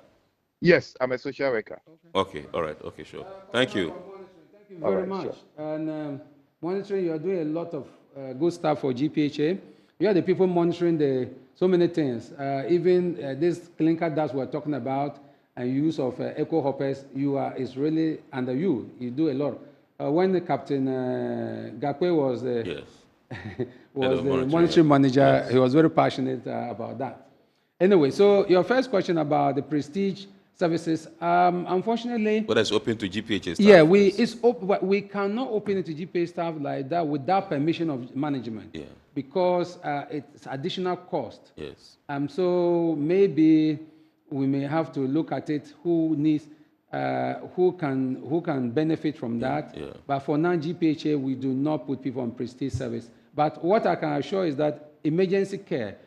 S14: Yes, I'm a social worker.
S1: Okay, all right, okay, sure. Thank you.
S13: Thank you very much. Sure. And monitoring, you are doing a lot of good staff for GPHA. You are the people monitoring so many things. Even this clinker dust we're talking about and use of eco hoppers, it's really under you. You do a lot. When the Captain Gakwe was the monitoring manager, he was very passionate about that. Anyway, so your first question about the prestige services, unfortunately...
S1: But it's open to GPHA staff?
S13: Yeah, we cannot open it to GPHA staff like that without permission of management, because it's additional cost.
S1: Yes.
S13: So maybe we may have to look at it, who can benefit from that.
S1: Yeah.
S13: But for now, GPHA, we do not put people on prestige service. But what I can assure is that emergency care,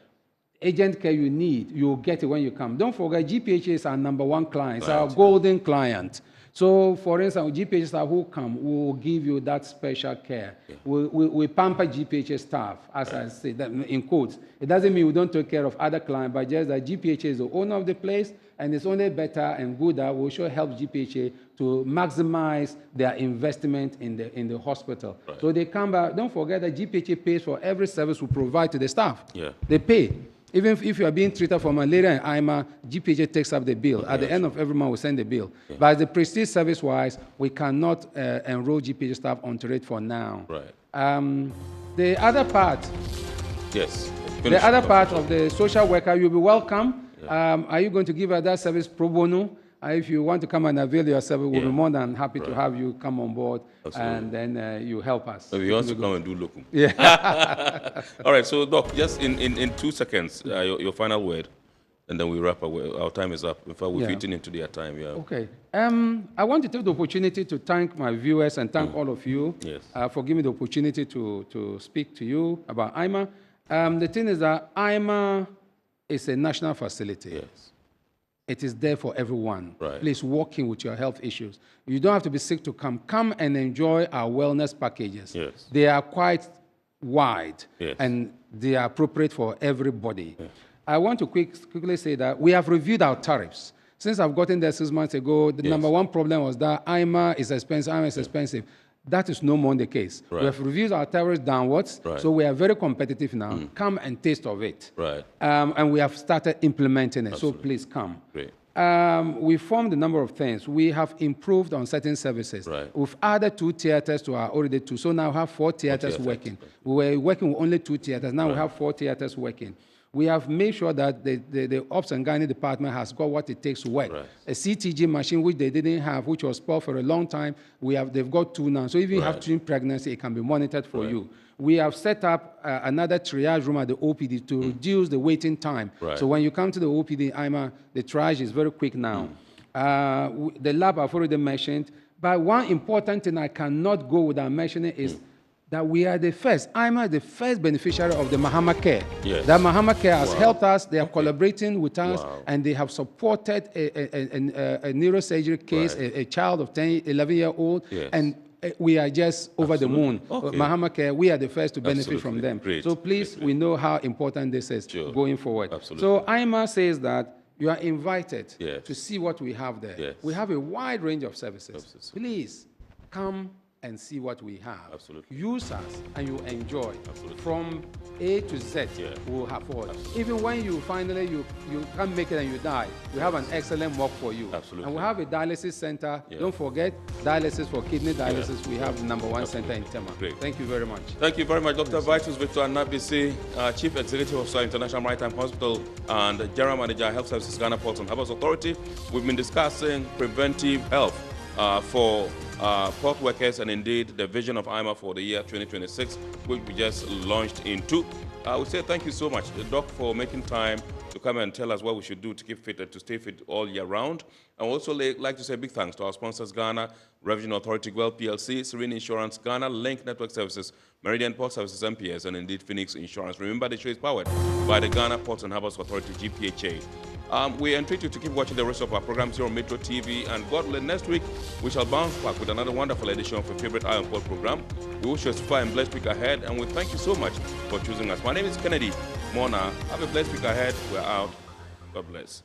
S13: agent care you need, you'll get it when you come. Don't forget, GPHA is our #1 client. It's our golden client. So, for instance, GPHA staff who come, we will give you that special care. Yeah. We pamper GPHA staff, as I say, that in quotes. It doesn't mean we don't take care of other clients, but just that GPHA is the owner of the place, and it's only better and good that we should help GPHA to maximize their investment in the hospital. Right. So they come back. Don't forget that GPHA pays for every service we provide to the staff. Yeah. They pay. Even if you are being treated for malaria and IMA, GPHA takes up the bill. At the end of every month, we send the bill. Yeah. But the prestige service-wise, we cannot enroll GPHA staff onto it for now.
S1: Right.
S13: The other part...
S1: Yes.
S13: The other part of the social worker, you'll be welcome. Yeah. Are you going to give us that service pro bono? If you want to come and avail yourself, we'll be more than happy to have you come on board. Absolutely. And then you help us.
S1: Maybe you want to come and do locum.
S13: Yeah.
S1: All right, so Doc, just in 2 seconds, your final word, and then we wrap up. Our time is up. In fact, we're fitting into their time. Yeah.
S13: Okay. I want to take the opportunity to thank my viewers and thank all of you for giving me the opportunity to speak to you about IMA. The thing is that IMA is a national facility. Yes. It is there for everyone. Right. Please walk in with your health issues. You don't have to be sick to come. Come and enjoy our wellness packages. Yes. They are quite wide, and they are appropriate for everybody. Yes. I want to quickly say that we have reviewed our tariffs. Since I've gotten there 6 months ago, the #1 problem was that IMA is expensive, IMA is expensive. That is no more the case. Right. We have reviewed our tariffs downwards, so we are very competitive now. Come and taste of it. Right. And we have started implementing it, so please come. Great. We formed a number of things. We have improved on certain services. Right. We've added 2 theaters to our already 2, so now we have 4 theaters working. We were working with only 2 theaters. Now we have 4 theaters working. We have made sure that the Ops and Gynae department has got what it takes to work. Right. A CTG machine, which they didn't have, which was spoiled for a long time, they've got 2 now. So if you have twin pregnancy, it can be monitored for you. We have set up another triage room at the OPD to reduce the waiting time. Right. So when you come to the OPD, the triage is very quick now. The lab I've already mentioned. But one important thing I cannot go without mentioning is that we are the first. IMA is the first beneficiary of the Mahama Care. Yes. That Mahama Care has helped us. They are collaborating with us, and they have supported a neurosurgery case, a child of 10, 11-year-old, and we are just over the moon. Mahama Care, we are the first to benefit from them. Great. So please, we know how important this is going forward. Absolutely. So IMA says that you are invited to see what we have there. Yes. We have a wide range of services. Please come and see what we have. Absolutely. Use us and you enjoy. Absolutely. From A to Z, we'll have for it. Even when you finally you can't make it and you die, we have an excellent mock for you. Absolutely. And we have a dialysis center. Don't forget, dialysis for kidney dialysis. We have the #1 center in Tema. Great. Thank you very much.
S1: Thank you very much, Dr. Vitus Victor Anabisi, Chief Executive Officer, International Maritime Hospital, and General Manager, Health Services, Ghana Ports and Harbours Authority. We've been discussing preventive health for port workers, and indeed the vision of IMA for the year 2026, which we just launched into. I would say thank you so much, Doc, for making time to come and tell us what we should do to keep fit and to stay fit all year round. I would also like to say big thanks to our sponsors, Ghana Revenue Authority, Guel PLC, Serene Insurance, Ghana Link Network Services, Meridian Port Services, MPS, and indeed Phoenix Insurance. Remember, the show is powered by the Ghana Ports and Harbours Authority, GPHA. We entreat you to keep watching the rest of our programs here on Metro TV, and God willing, next week we shall bounce back with another wonderful edition of your favorite Eye on Port program. We wish you a super and blessed week ahead, and we thank you so much for choosing us. My name is Kennedy Mona. Have a blessed week ahead. We're out. God bless.